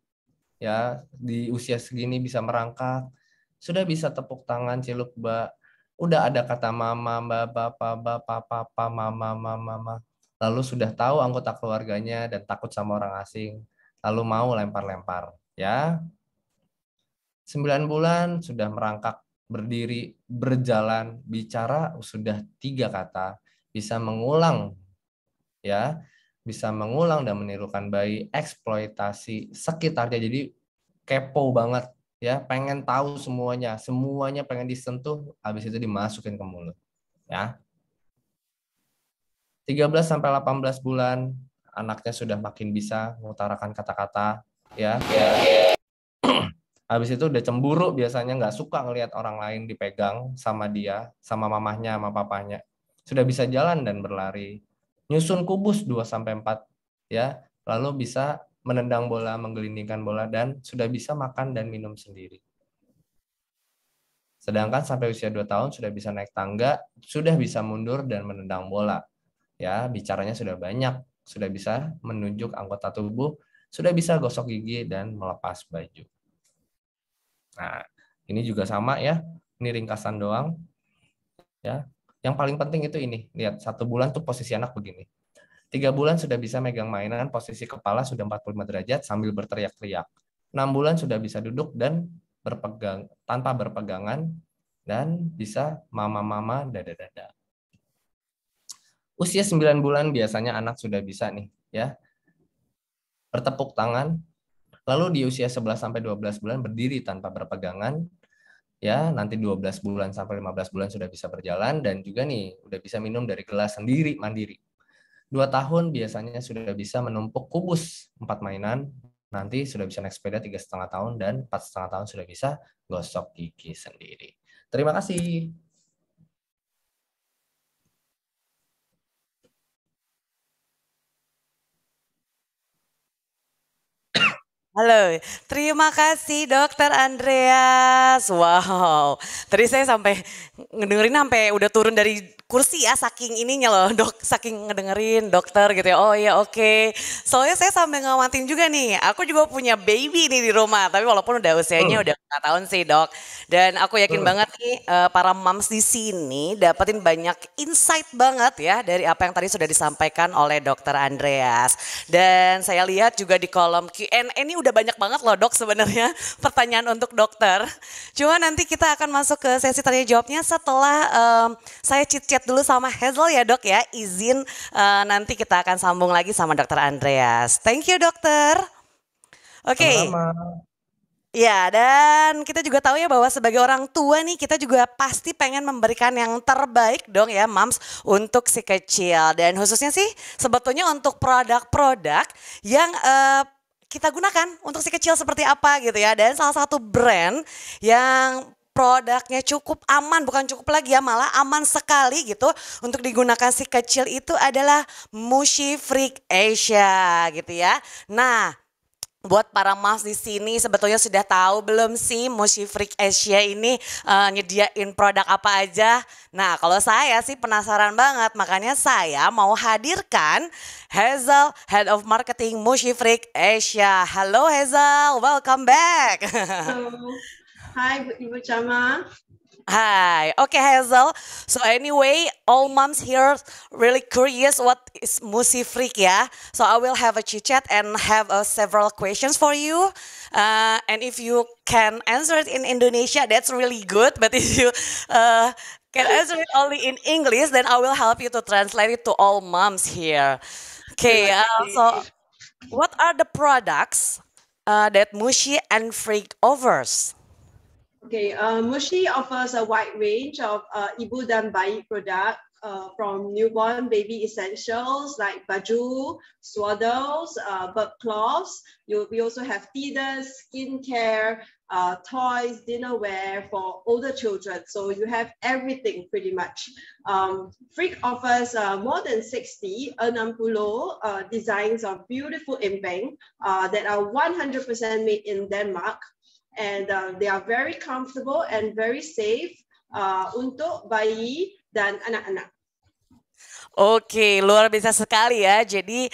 ya, di usia segini bisa merangkak, sudah bisa tepuk tangan, ciluk bak, udah ada kata mama, bapak, papa, mama, mama. Lalu sudah tahu anggota keluarganya dan takut sama orang asing. Lalu mau lempar-lempar ya. 9 bulan sudah merangkak, berdiri, berjalan, bicara sudah 3 kata, bisa mengulang ya, bisa mengulang dan menirukan bayi, eksploitasi sekitarnya. Jadi kepo banget ya, pengen tahu semuanya pengen disentuh, habis itu dimasukin ke mulut ya. 13 sampai 18 bulan anaknya sudah makin bisa mengutarakan kata-kata ya. Habis itu udah cemburu, biasanya nggak suka ngelihat orang lain dipegang sama dia, sama mamahnya, sama papanya. Sudah bisa jalan dan berlari. Nyusun kubus 2 sampai 4 ya. Lalu bisa menendang bola, menggelindingkan bola, dan sudah bisa makan dan minum sendiri. Sedangkan sampai usia 2 tahun sudah bisa naik tangga, sudah bisa mundur dan menendang bola. Ya, bicaranya sudah banyak, sudah bisa menunjuk anggota tubuh, sudah bisa gosok gigi dan melepas baju. Nah, ini juga sama ya. Ini ringkasan doang. Ya. Yang paling penting itu ini. Lihat, 1 bulan tuh posisi anak begini. 3 bulan sudah bisa megang mainan, posisi kepala sudah 45 derajat sambil berteriak-teriak. 6 bulan sudah bisa duduk dan berpegang tanpa berpegangan dan bisa mama-mama dada-dada. Usia 9 bulan biasanya anak sudah bisa nih ya. Bertepuk tangan. Lalu di usia 11 sampai 12 bulan berdiri tanpa berpegangan. Ya, nanti 12 bulan sampai 15 bulan sudah bisa berjalan dan juga nih udah bisa minum dari gelas sendiri mandiri. 2 tahun biasanya sudah bisa menumpuk kubus 4 mainan. Nanti sudah bisa naik sepeda 3,5 tahun dan 4,5 tahun sudah bisa gosok gigi sendiri. Terima kasih. Halo, terima kasih Dokter Andreas. Wow, tadi saya sampai ngedengerin sampai udah turun dari kursi ya, saking ininya loh dok, saking ngedengerin dokter gitu ya. Oh iya oke. Soalnya saya sampai ngamatin juga nih, aku juga punya baby nih di rumah, tapi walaupun udah usianya udah 4 tahun sih dok. Dan aku yakin banget nih para moms di sini dapetin banyak insight banget ya dari apa yang tadi sudah disampaikan oleh Dokter Andreas. Dan saya lihat juga di kolom Q&A ini udah banyak banget loh dok sebenarnya pertanyaan untuk dokter. Cuma nanti kita akan masuk ke sesi tanya jawabnya setelah saya chit-chat dulu sama Hazel ya dok ya. Izin nanti kita akan sambung lagi sama Dokter Andreas. Thank you dokter. Oke. Ya, dan kita juga tahu ya bahwa sebagai orang tua nih kita juga pasti pengen memberikan yang terbaik dong ya moms untuk si kecil. Dan khususnya sih sebetulnya untuk produk-produk yang kita gunakan untuk si kecil seperti apa gitu ya. Dan salah satu brand yang produknya cukup aman, bukan cukup lagi ya, malah aman sekali gitu untuk digunakan si kecil itu adalah Mushy Freak Asia gitu ya. Nah, buat para moms di sini sebetulnya sudah tahu belum sih Mushy Freak Asia ini nyediain produk apa aja? Nah, kalau saya sih penasaran banget, makanya saya mau hadirkan Hazel, Head of Marketing Mushy Freak Asia. Halo Hazel, welcome back. Hello. Hi, Ibu Chama. Hi. Okay, Hazel. So anyway, all moms here really curious what is Mushy Freak, yeah? So I will have a chit chat and have several questions for you. And if you can answer it in Indonesia, that's really good. But if you can answer it only in English, then I will help you to translate it to all moms here. Okay. So what are the products that Mushy and Freak offers? Okay, Mushy offers a wide range of Ibu dan Bayi product from newborn baby essentials like baju, swaddles, burp cloths. We also have feeders, skincare, toys, dinnerware for older children. So you have everything pretty much. Freak offers more than 60 designs of beautiful empeng that are 100% made in Denmark. And they are very comfortable and very safe untuk bayi dan anak-anak. Oke, luar biasa sekali ya. Jadi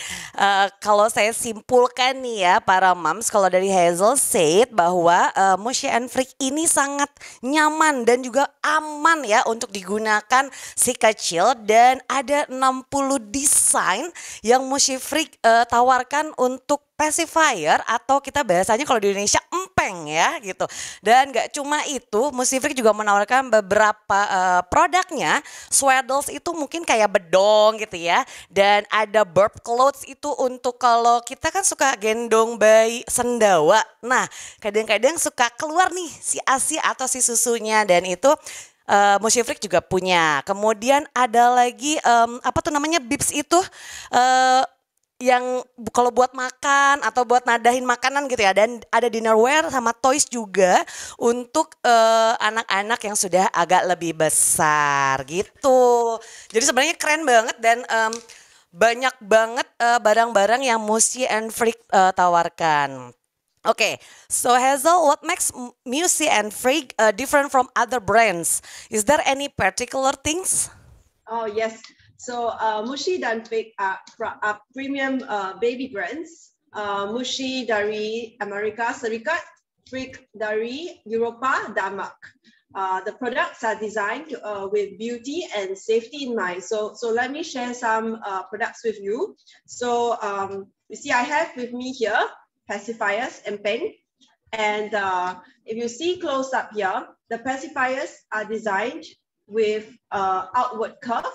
kalau saya simpulkan nih ya para moms, kalau dari Hazel said bahwa Mushy and Freak ini sangat nyaman dan juga aman ya untuk digunakan si kecil, dan ada 60 desain yang Mushy Freak tawarkan untuk pacifier atau kita bahasanya kalau di Indonesia empeng ya gitu. Dan gak cuma itu, Mushy Freak juga menawarkan beberapa produknya. Swaddles itu mungkin kayak bedong gitu ya. Dan ada burp clothes itu untuk kalau kita kan suka gendong bayi sendawa. Nah, kadang-kadang suka keluar nih si ASI atau si susunya, dan itu Mushy Freak juga punya. Kemudian ada lagi apa tuh namanya, bibs itu yang kalau buat makan atau buat nadahin makanan gitu ya, dan ada dinnerware sama toys juga untuk anak-anak yang sudah agak lebih besar gitu. Jadi sebenarnya keren banget dan banyak banget barang-barang yang Mushy and Freak tawarkan. Okay, so Hazel, what makes Mushy and Freak different from other brands? Is there any particular things? Oh yes. So Mushy dan Freak are premium baby brands. Mushy dari Amerika Serikat, Freak dari Eropa, Denmark. The products are designed with beauty and safety in mind. So let me share some products with you. So you see, I have with me here pacifiers and pen. And if you see close up here, the pacifiers are designed with outward curve.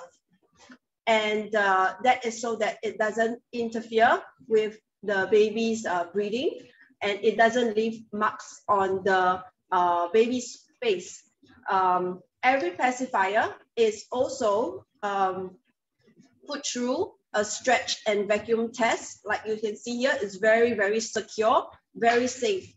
And that is so that it doesn't interfere with the baby's breathing, and it doesn't leave marks on the baby's face. Every pacifier is also put through a stretch and vacuum test. Like you can see here, it's very, very secure, very safe.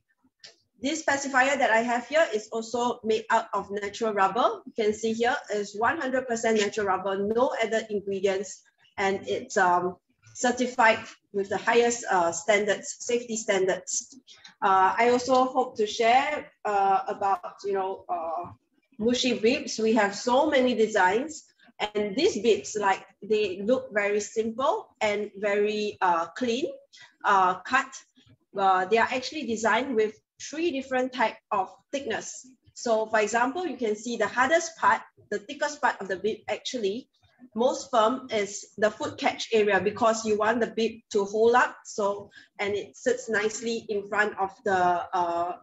This pacifier that I have here is also made out of natural rubber. You can see here is 100% natural rubber, no added ingredients, and it's certified with the highest standards, safety standards. I also hope to share about Mushy bibs. We have so many designs, and these bibs, like, they look very simple and very clean cut. They are actually designed with 3 different types of thickness. So for example, you can see the hardest part, the thickest part of the bib, actually most firm is the foot catch area, because you want the bib to hold up, so, and it sits nicely in front of the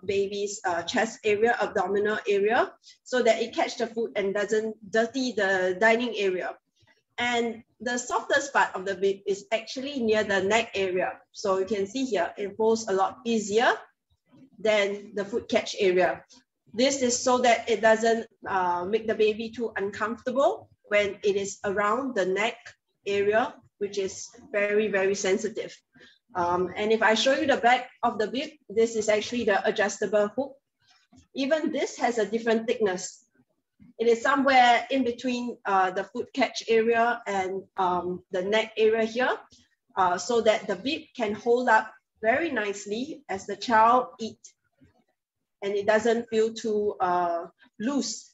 baby's chest area, abdominal area, so that it catch the food and doesn't dirty the dining area. And the softest part of the bib is actually near the neck area. So you can see here, it folds a lot easier than the food catch area. This is so that it doesn't make the baby too uncomfortable when it is around the neck area, which is very, very sensitive. And if I show you the back of the bib, this is actually the adjustable hook. Even this has a different thickness. It is somewhere in between the food catch area and the neck area here, so that the bib can hold up very nicely as the child eats, and it doesn't feel too loose.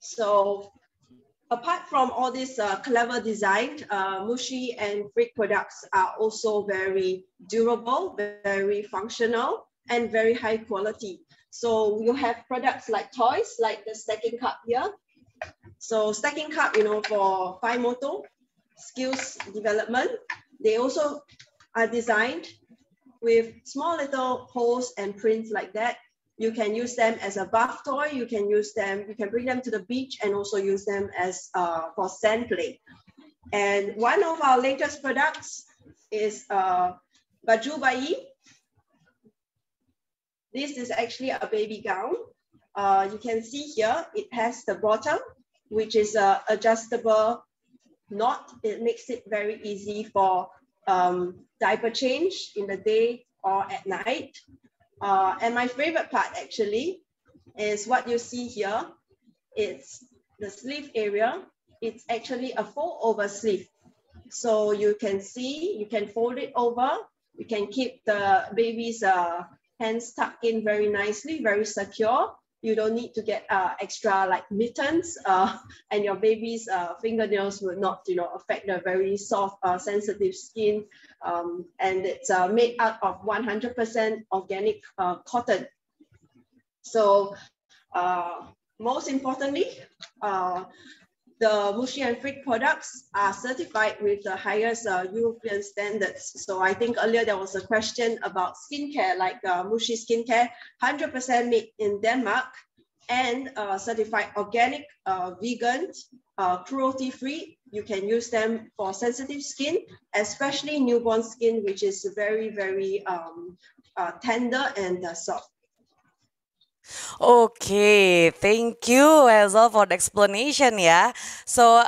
So apart from all this clever design, Mushi and Frick products are also very durable, very functional, and very high quality. So you have products like toys, like the stacking cup here. So stacking cup, for fine motor, skills development. They also are designed with small little holes and prints like that. You can use them as a bath toy. You can bring them to the beach and also use them as for sand play. And one of our latest products is Baju Bayi. This is actually a baby gown. You can see here, it has the bottom, which is a adjustable knot. It makes it very easy for diaper change in the day or at night. And my favorite part actually is what you see here. It's the sleeve area. It's actually a fold over sleeve. So you can see, you can fold it over. You can keep the baby's hands tucked in very nicely, very secure. You don't need to get extra like mittens, and your baby's fingernails will not, affect the very soft, sensitive skin. And it's made out of 100% organic cotton. So most importantly, the Mushi and Frick products are certified with the highest European standards. So I think earlier there was a question about skincare, like Mushi skincare, 100% made in Denmark and certified organic, vegan, cruelty-free. You can use them for sensitive skin, especially newborn skin, which is very, very tender and soft. Okay, thank you Hazel for the explanation ya. So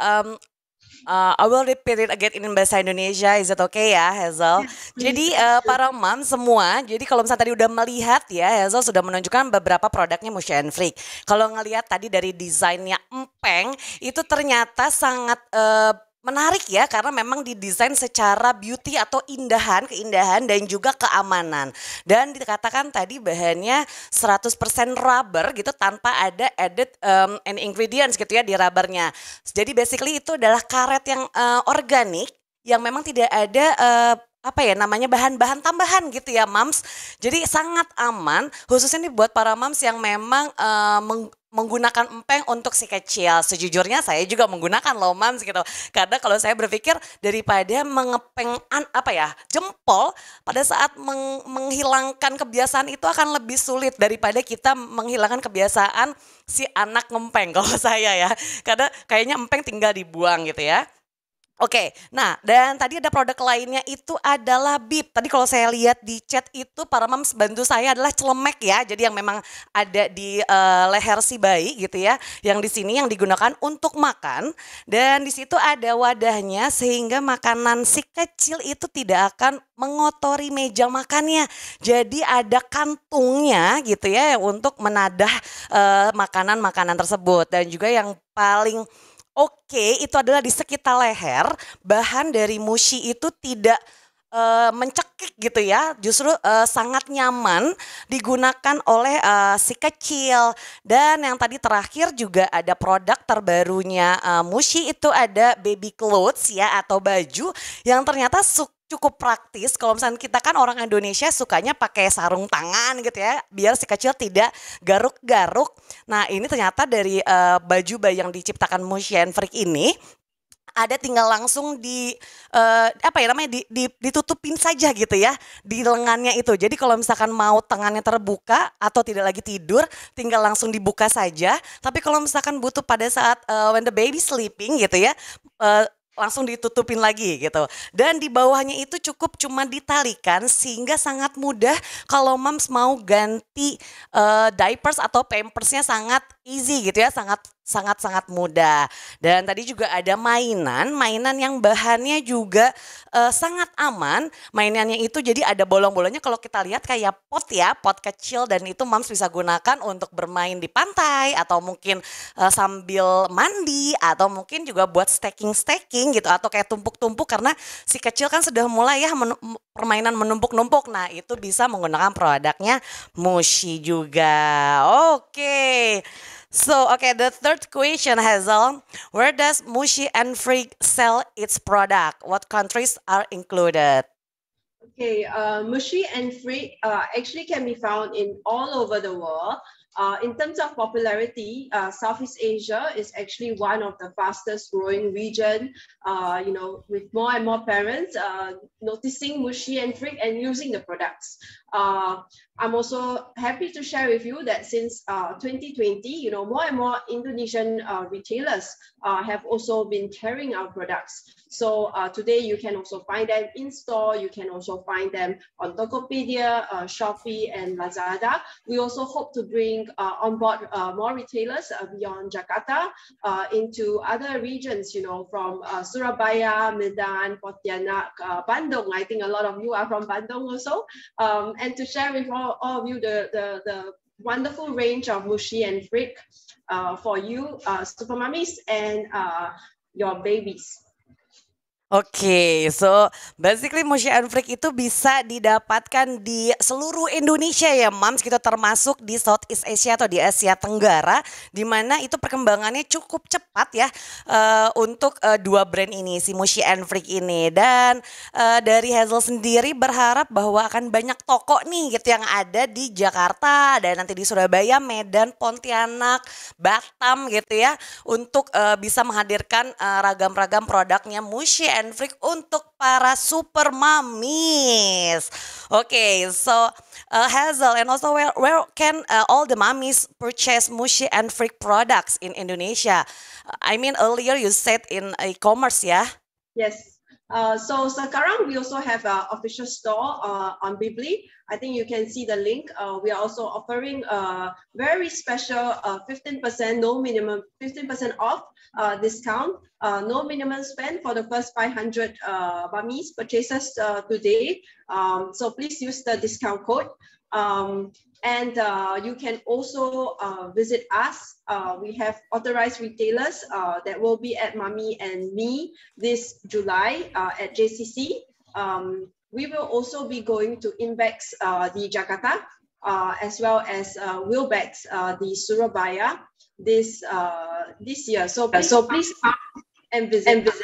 I will repeat it again in bahasa Indonesia. Is it okay ya Hazel? Jadi para mom semua, jadi kalau misalnya tadi udah melihat ya, Hazel sudah menunjukkan beberapa produknya Mushi and Frick. Kalau ngelihat tadi dari desainnya empeng, itu ternyata sangat menarik ya, karena memang didesain secara beauty atau keindahan dan juga keamanan. Dan dikatakan tadi bahannya 100% rubber gitu, tanpa ada added ingredients gitu ya di rubbernya. Jadi basically itu adalah karet yang organik, yang memang tidak ada bahan-bahan tambahan gitu ya moms. Jadi sangat aman, khususnya nih buat para moms yang memang menggunakan empeng untuk si kecil. Sejujurnya saya juga menggunakan loh moms gitu. Karena kalau saya berpikir daripada mengepeng jempol pada saat menghilangkan kebiasaan itu akan lebih sulit daripada kita menghilangkan kebiasaan si anak ngempeng kalau saya ya. Karena kayaknya empeng tinggal dibuang gitu ya. Oke, nah dan tadi ada produk lainnya itu adalah bib. Tadi kalau saya lihat di chat itu para moms bantu saya adalah celemek ya. Jadi yang memang ada di leher si bayi gitu ya. Yang di sini yang digunakan untuk makan. Dan di situ ada wadahnya sehingga makanan si kecil itu tidak akan mengotori meja makannya. Jadi ada kantungnya gitu ya untuk menadah makanan-makanan tersebut. Dan juga yang paling oke, itu adalah di sekitar leher, bahan dari Mushi itu tidak mencekik gitu ya, justru sangat nyaman digunakan oleh si kecil. Dan yang tadi terakhir juga ada produk terbarunya Mushi, itu ada baby clothes ya atau baju yang ternyata cukup praktis. Kalau misalnya kita kan orang Indonesia sukanya pakai sarung tangan gitu ya, biar si kecil tidak garuk-garuk. Nah ini ternyata dari baju bayi yang diciptakan Mushi and Frick ini, ada tinggal langsung ditutupin saja gitu ya di lengannya itu. Jadi kalau misalkan mau tangannya terbuka atau tidak lagi tidur, tinggal langsung dibuka saja. Tapi kalau misalkan butuh pada saat when the baby sleeping gitu ya, langsung ditutupin lagi gitu. Dan di bawahnya itu cukup cuma ditalikan sehingga sangat mudah kalau moms mau ganti diapers atau pampersnya, sangat easy gitu ya, sangat sangat-sangat mudah. Dan tadi juga ada mainan yang bahannya juga sangat aman. Mainannya itu jadi ada bolong-bolongnya, kalau kita lihat kayak pot ya, pot kecil, dan itu Moms bisa gunakan untuk bermain di pantai atau mungkin sambil mandi atau mungkin juga buat stacking gitu atau kayak tumpuk-tumpuk karena si kecil kan sudah mulai ya permainan menumpuk-numpuk. Nah, itu bisa menggunakan produknya Mushi juga. Oke. So, the third question, Hazel. Where does Mushi and Freak sell its product? What countries are included? Okay, Mushi and Freak actually can be found in all over the world. In terms of popularity, Southeast Asia is actually one of the fastest growing region, with more and more parents noticing Mushi and Freak and using the products. I'm also happy to share with you that since 2020, more and more Indonesian retailers have also been carrying our products. So today you can also find them in store. You can also find them on Tokopedia, Shopee, and Lazada. We also hope to bring on board more retailers beyond Jakarta into other regions, from Surabaya, Medan, Pontianak, Bandung. I think a lot of you are from Bandung also. And to share with all of you the wonderful range of Mushi and Freak for you, super mummies, and your babies. Oke, so basically Mushi and Freak itu bisa didapatkan di seluruh Indonesia ya Moms, gitu, termasuk di Southeast Asia atau di Asia Tenggara, di mana itu perkembangannya cukup cepat ya untuk dua brand ini, si Mushi and Freak ini. Dan dari Hazel sendiri berharap bahwa akan banyak toko nih gitu yang ada di Jakarta dan nanti di Surabaya, Medan, Pontianak, Batam gitu ya, untuk bisa menghadirkan ragam-ragam produknya Mushi and Freak untuk para super mommies. Okay, so Hazel, and also where can all the mommies purchase Mushi and Freak products in Indonesia? I mean, earlier you said in e-commerce, yeah? Yes. So sekarang we also have an official store on Bibli. I think you can see the link. We are also offering a very special 15% off discount. No minimum spend for the first 500 mummies purchases today. So please use the discount code. And you can also visit us. We have authorized retailers that will be at Mummy and Me this July at JCC. We will also be going to Invex the Jakarta, as well as Wilbex the Surabaya this year. So please come and visit us.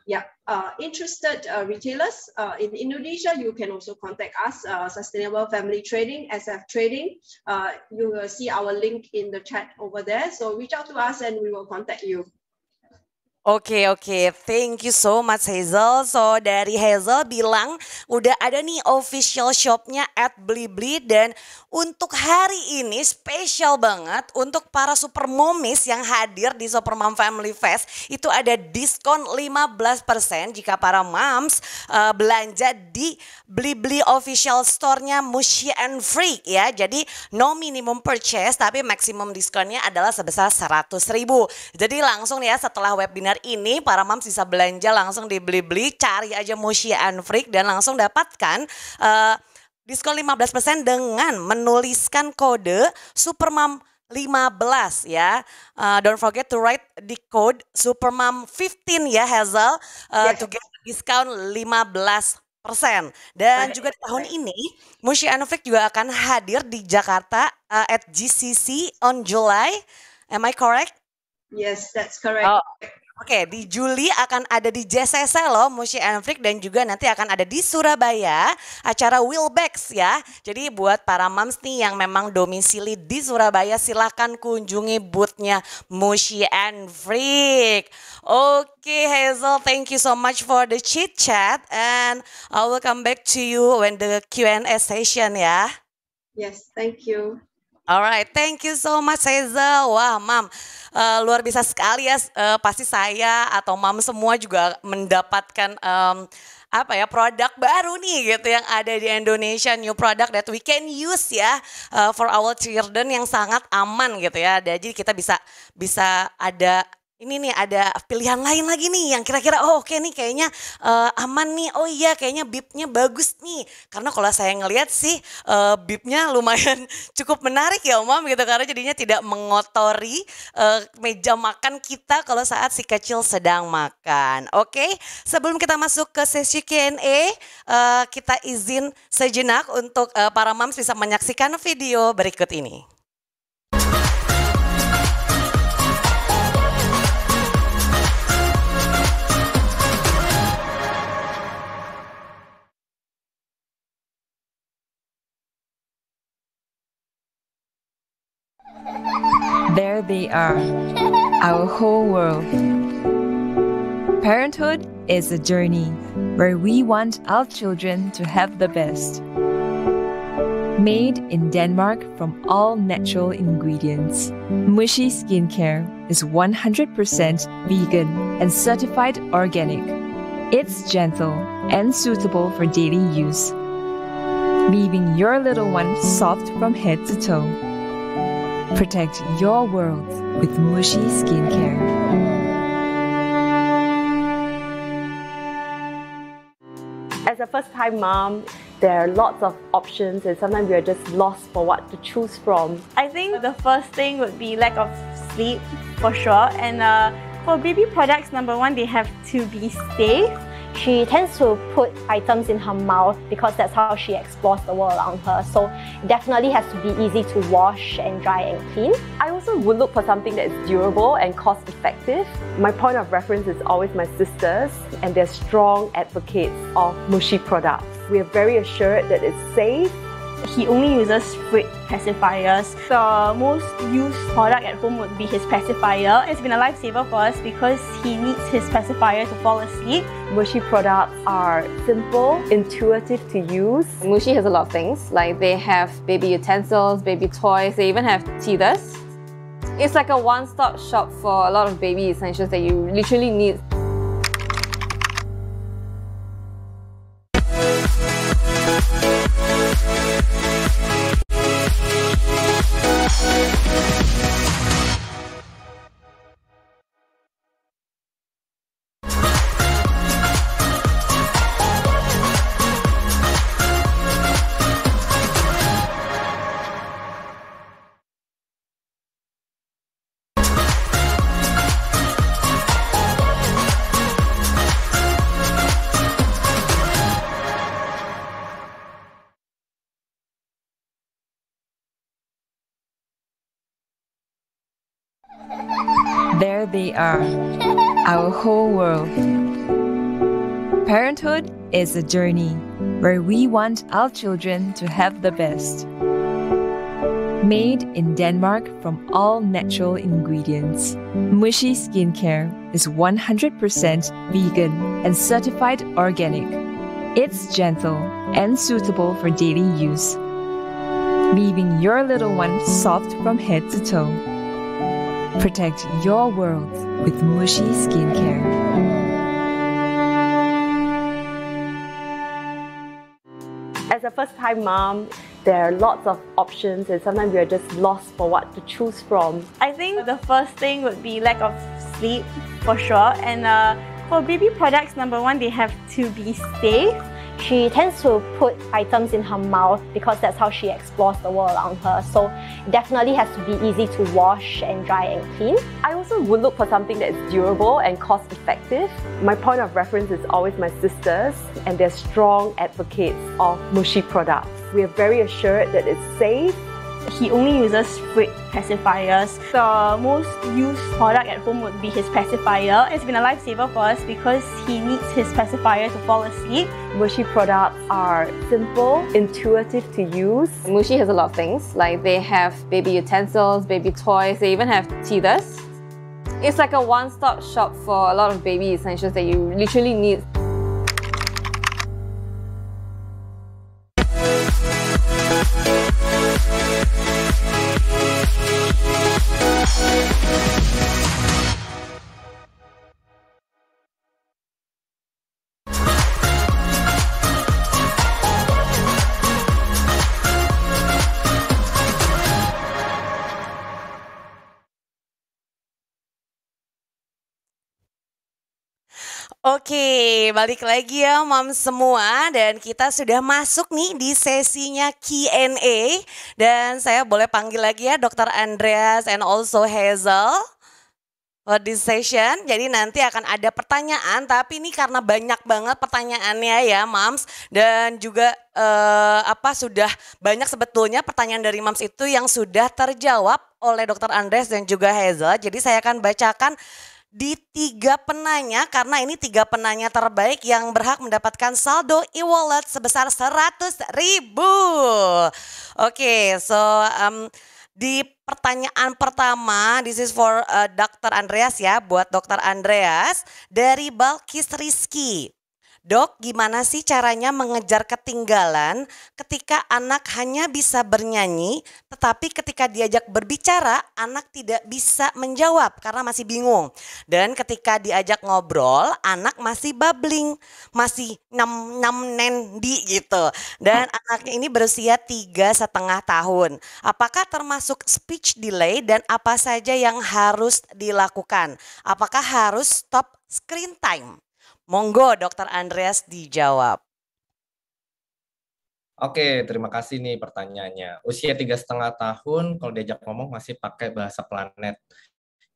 Yeah, interested retailers in Indonesia, you can also contact us, Sustainable Family Trading, SF Trading. You will see our link in the chat over there. So reach out to us and we will contact you. Oke, thank you so much Hazel. So dari Hazel bilang udah ada nih official shopnya at Blibli, dan untuk hari ini spesial banget untuk para super momis yang hadir di Supermom Family Fest. Itu ada diskon 15% jika para moms belanja di Blibli official store-nya Mushi and Freak ya. Jadi no minimum purchase tapi maksimum diskonnya adalah sebesar 100.000. Jadi langsung ya setelah webinar ini para moms bisa belanja langsung di Blibli, cari aja Mushi and Freak dan langsung dapatkan diskon 15% dengan menuliskan kode Supermom15 ya. Don't forget to write the code Supermom15 ya Hazel, to get discount 15%. Dan juga di tahun ini Mushi and Freak juga akan hadir di Jakarta at GCC on July. Am I correct? Yes, that's correct. Oke, di Juli akan ada di JCC loh Mushi and Freak, dan juga nanti akan ada di Surabaya acara Wilbex ya. Jadi buat para moms nih yang memang domisili di Surabaya silahkan kunjungi boothnya Mushi and Freak. Oke Hazel, thank you so much for the chit chat and I will come back to you when the Q&A session ya. Yes, thank you. Alright, thank you so much Hazel. Wah Mam, luar biasa sekali ya. Pasti saya atau Mam semua juga mendapatkan produk baru nih gitu yang ada di Indonesia, new product that we can use ya for our children yang sangat aman gitu ya. Jadi kita bisa ada ini nih, ada pilihan lain lagi nih yang kira-kira oke nih kayaknya aman nih. Oh iya kayaknya bibnya bagus nih. Karena kalau saya ngelihat sih bibnya lumayan cukup menarik ya Om gitu, karena jadinya tidak mengotori meja makan kita kalau saat si kecil sedang makan. Oke, sebelum kita masuk ke sesi Q&A, kita izin sejenak untuk para moms bisa menyaksikan video berikut ini. There they are, our whole world. Parenthood is a journey where we want our children to have the best. Made in Denmark from all natural ingredients, Mushi Skincare is 100% vegan and certified organic. It's gentle and suitable for daily use, leaving your little one soft from head to toe. Protect your world with Mushi Skincare. As a first-time mom, there are lots of options and sometimes we are just lost for what to choose from. I think the first thing would be lack of sleep for sure, and for baby products, number one, they have to be safe. She tends to put items in her mouth because that's how she explores the world around her. So it definitely has to be easy to wash and dry and clean. I also would look for something that is durable and cost effective. My point of reference is always my sisters, and they're strong advocates of Mushi products. We are very assured that it's safe. He only uses fruit pacifiers. The most used product at home would be his pacifier. It's been a lifesaver for us because he needs his pacifier to fall asleep. Mushi products are simple, intuitive to use. Mushi has a lot of things, like they have baby utensils, baby toys, they even have teethers. It's like a one-stop shop for a lot of baby essentials that you literally need. There they are, our whole world. Parenthood is a journey where we want our children to have the best. Made in Denmark from all natural ingredients, Mushi Skincare is 100% vegan and certified organic. It's gentle and suitable for daily use, leaving your little one soft from head to toe. Protect your world with Mushi Skincare. As a first-time mom, there are lots of options and sometimes we are just lost for what to choose from. I think the first thing would be lack of sleep for sure, and for baby products, number one, they have to be safe. She tends to put items in her mouth because that's how she explores the world around her. So it definitely has to be easy to wash and dry and clean. I also would look for something that is durable and cost effective. My point of reference is always my sisters, and they're strong advocates of Mushi products. We are very assured that it's safe. He only uses fruit pacifiers. The most used product at home would be his pacifier. It's been a lifesaver for us because he needs his pacifier to fall asleep. Mushi products are simple, intuitive to use. Mushi has a lot of things, like they have baby utensils, baby toys, they even have teethers. It's like a one-stop shop for a lot of baby essentials that you literally need. Oke, balik lagi ya Mam semua dan kita sudah masuk nih di sesinya Q&A dan saya boleh panggil lagi ya Dr. Andreas and also Hazel for this session. Jadi nanti akan ada pertanyaan tapi ini karena banyak banget pertanyaannya ya Mams dan juga sudah banyak sebetulnya pertanyaan dari Mams itu yang sudah terjawab oleh Dr. Andreas dan juga Hazel. Jadi saya akan bacakan di 3 penanya karena ini 3 penanya terbaik yang berhak mendapatkan saldo e-wallet sebesar 100.000. Oke, so di pertanyaan pertama, this is for Dr. Andreas ya, buat Dr. Andreas dari Balkis Rizky. Dok, gimana sih caranya mengejar ketinggalan ketika anak hanya bisa bernyanyi, tetapi ketika diajak berbicara, anak tidak bisa menjawab karena masih bingung. Dan ketika diajak ngobrol, anak masih babbling, masih nendi gitu. Dan anaknya ini berusia 3,5 tahun. Apakah termasuk speech delay dan apa saja yang harus dilakukan? Apakah harus stop screen time? Monggo Dr. Andreas dijawab. Oke, terima kasih nih pertanyaannya. Usia 3,5 tahun kalau diajak ngomong masih pakai bahasa planet.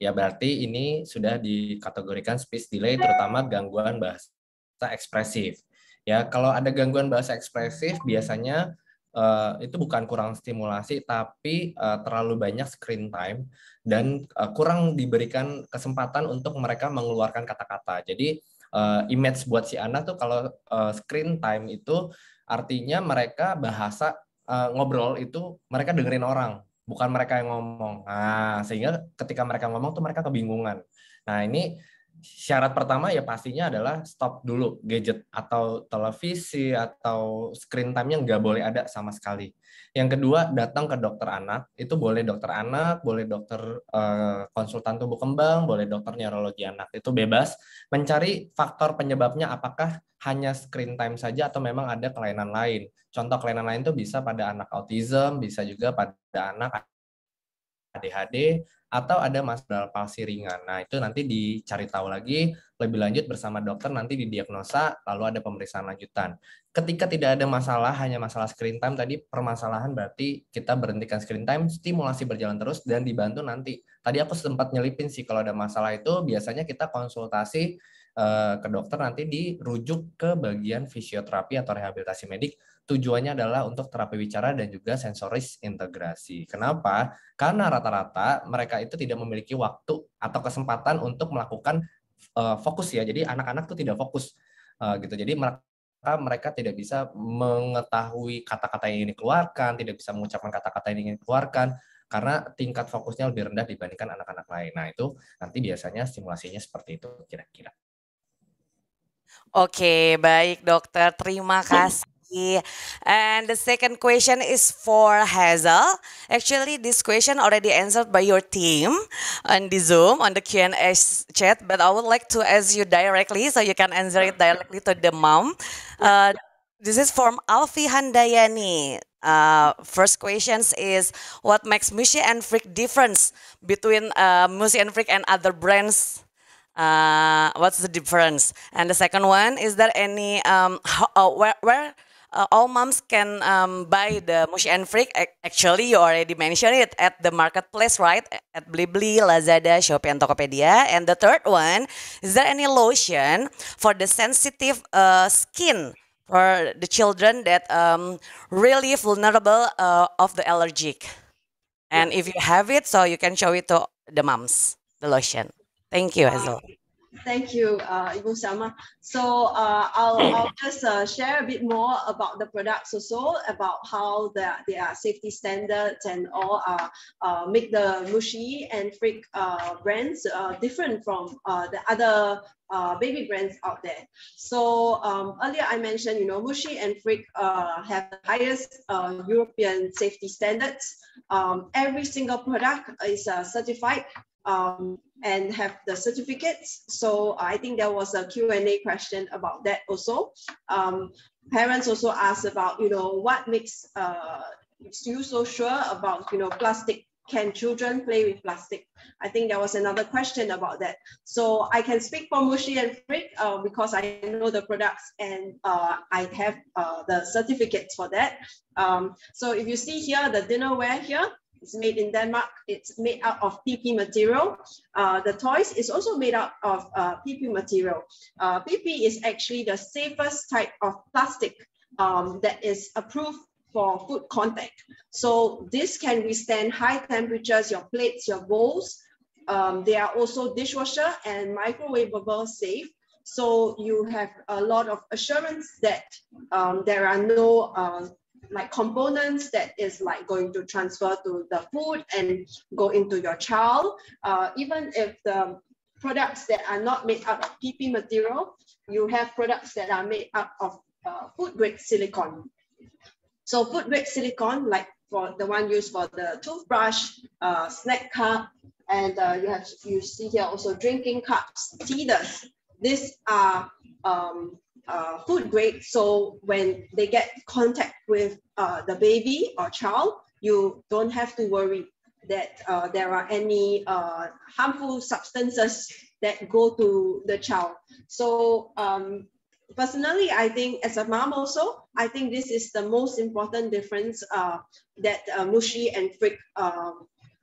Ya berarti ini sudah dikategorikan speech delay terutama gangguan bahasa ekspresif. Ya, kalau ada gangguan bahasa ekspresif biasanya itu bukan kurang stimulasi tapi terlalu banyak screen time dan kurang diberikan kesempatan untuk mereka mengeluarkan kata-kata. Jadi image buat si anak tuh kalau screen time itu artinya mereka bahasa ngobrol itu mereka dengerin orang, bukan mereka yang ngomong. Nah, sehingga ketika mereka ngomong tuh mereka kebingungan. Nah, ini syarat pertama ya pastinya adalah stop dulu gadget atau televisi atau screen time-nya nggak boleh ada sama sekali. Yang kedua, datang ke dokter anak, itu boleh dokter anak, boleh dokter konsultan tumbuh kembang, boleh dokter neurologi anak, itu bebas mencari faktor penyebabnya apakah hanya screen time saja atau memang ada kelainan lain. Contoh kelainan lain itu bisa pada anak autism, bisa juga pada anak ADHD, atau ada masalah palsi ringan. Nah, itu nanti dicari tahu lagi lebih lanjut bersama dokter, nanti didiagnosa, lalu ada pemeriksaan lanjutan. Ketika tidak ada masalah, hanya masalah screen time, tadi permasalahan berarti kita berhentikan screen time, stimulasi berjalan terus, dan dibantu nanti. Tadi aku sempat nyelipin sih, kalau ada masalah itu biasanya kita konsultasi ke dokter, nanti dirujuk ke bagian fisioterapi atau rehabilitasi medik. Tujuannya adalah untuk terapi bicara dan juga sensoris integrasi. Kenapa? Karena rata-rata mereka itu tidak memiliki waktu atau kesempatan untuk melakukan fokus ya. Jadi anak-anak tuh tidak fokus gitu. Jadi mereka tidak bisa mengetahui kata-kata yang ingin dikeluarkan, tidak bisa mengucapkan kata-kata yang ingin dikeluarkan karena tingkat fokusnya lebih rendah dibandingkan anak-anak lain. Nah, itu nanti biasanya stimulasinya seperti itu kira-kira. Oke, baik dokter, terima kasih. And the second question is for Hazel. Actually, this question already answered by your team on the Zoom, on the Q&A chat, but I would like to ask you directly so you can answer it directly to the mom. This is from Alfi Handayani. First questions is, what makes Mushy and Freak difference between Mushy and Freak and other brands? What's the difference? And the second one, is there any where all moms can buy the Mushy and Freak? Actually, you already mentioned it at the marketplace, right? At Blibli, Lazada, Shopee, and Tokopedia. And the third one, is there any lotion for the sensitive skin for the children that really vulnerable of the allergic? And if you have it, so you can show it to the moms, the lotion. Thank you, Hazel. Thank you, Ibu Salma. So I'll just share a bit more about the products also, about how their safety standards and all make the Mushy and Freak brands different from the other baby brands out there. So earlier I mentioned, Mushy and Freak have the highest European safety standards. Every single product is certified and have the certificates. So I think there was a Q&A question about that also. Parents also asked about, what makes you so sure about, plastic can children play with plastic? I think there was another question about that. So I can speak for Mushi and Frick because I know the products and I have the certificates for that. So if you see here, the dinnerware here, it's made in Denmark. It's made out of PP material. The toys is also made out of PP material. PP is actually the safest type of plastic that is approved for food contact. So this can withstand high temperatures, your plates, your bowls. They are also dishwasher and microwavable safe. So you have a lot of assurance that there are no like components that is like going to transfer to the food and go into your child. Even if the products that are not made out of PP material, you have products that are made out of food grade silicone. So food grade silicone, like for the one used for the toothbrush, snack cup, and you see here also drinking cups, teethers. These are food grade, so when they get contact with the baby or child, you don't have to worry that there are any harmful substances that go to the child. So personally, I think as a mom also, I think this is the most important difference that Mushi and Frick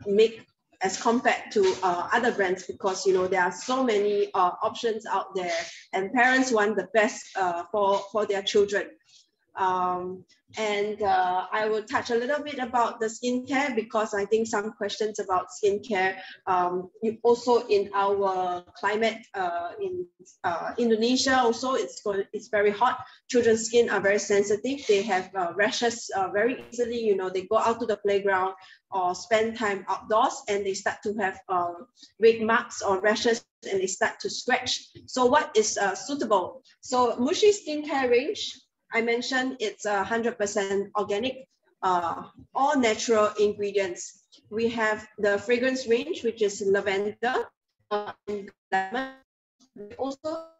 make as compared to other brands, because there are so many options out there and parents want the best for their children. I will touch a little bit about the skincare, because I think some questions about skincare. Also in our climate in Indonesia, also it's very hot. Children's skin are very sensitive. They have rashes very easily. They go out to the playground or spend time outdoors and they start to have red marks or rashes and they start to scratch. So what is suitable? So Mushi skincare range, I mentioned it's 100% organic, all natural ingredients. We have the fragrance range, which is lavender and lemon. We also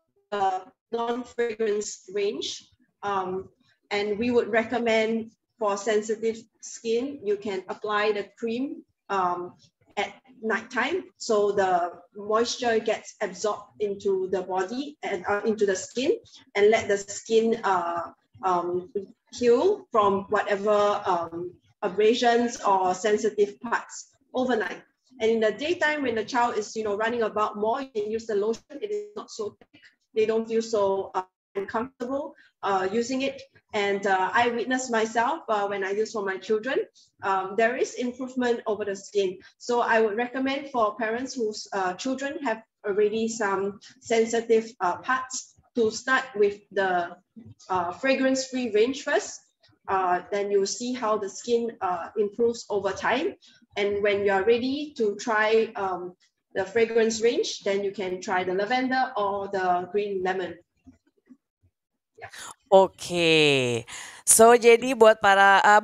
non-fragrance range, and we would recommend for sensitive skin, you can apply the cream at nighttime, so the moisture gets absorbed into the body and into the skin, and let the skin heal from whatever abrasions or sensitive parts overnight. And in the daytime, when the child is running about more, you can use the lotion. It is not so thick. They don't feel so uncomfortable using it. And I witnessed myself when I use for my children, there is improvement over the skin. So I would recommend for parents whose children have already some sensitive parts to start with the fragrance-free range first. Then you'll see how the skin improves over time. And when you are ready to try the fragrance range, then you can try the lavender or the green lemon. Oke, so jadi buat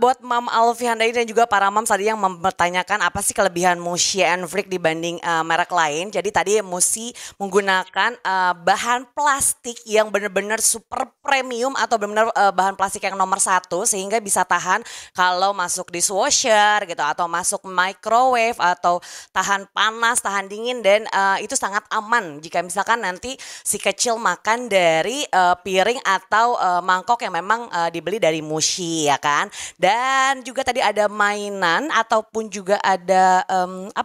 buat Mam Alfi Handayani dan juga para mam tadi yang mempertanyakan apa sih kelebihan Mushi and Frick dibanding merek lain. Jadi tadi Mushi menggunakan bahan plastik yang benar-benar super premium atau benar-benar bahan plastik yang nomor 1 sehingga bisa tahan kalau masuk dishwasher gitu atau masuk microwave atau tahan panas, tahan dingin, dan itu sangat aman jika misalkan nanti si kecil makan dari piring atau mangkok yang memang dibeli dari Mushi, ya kan. Dan juga tadi ada mainan ataupun juga ada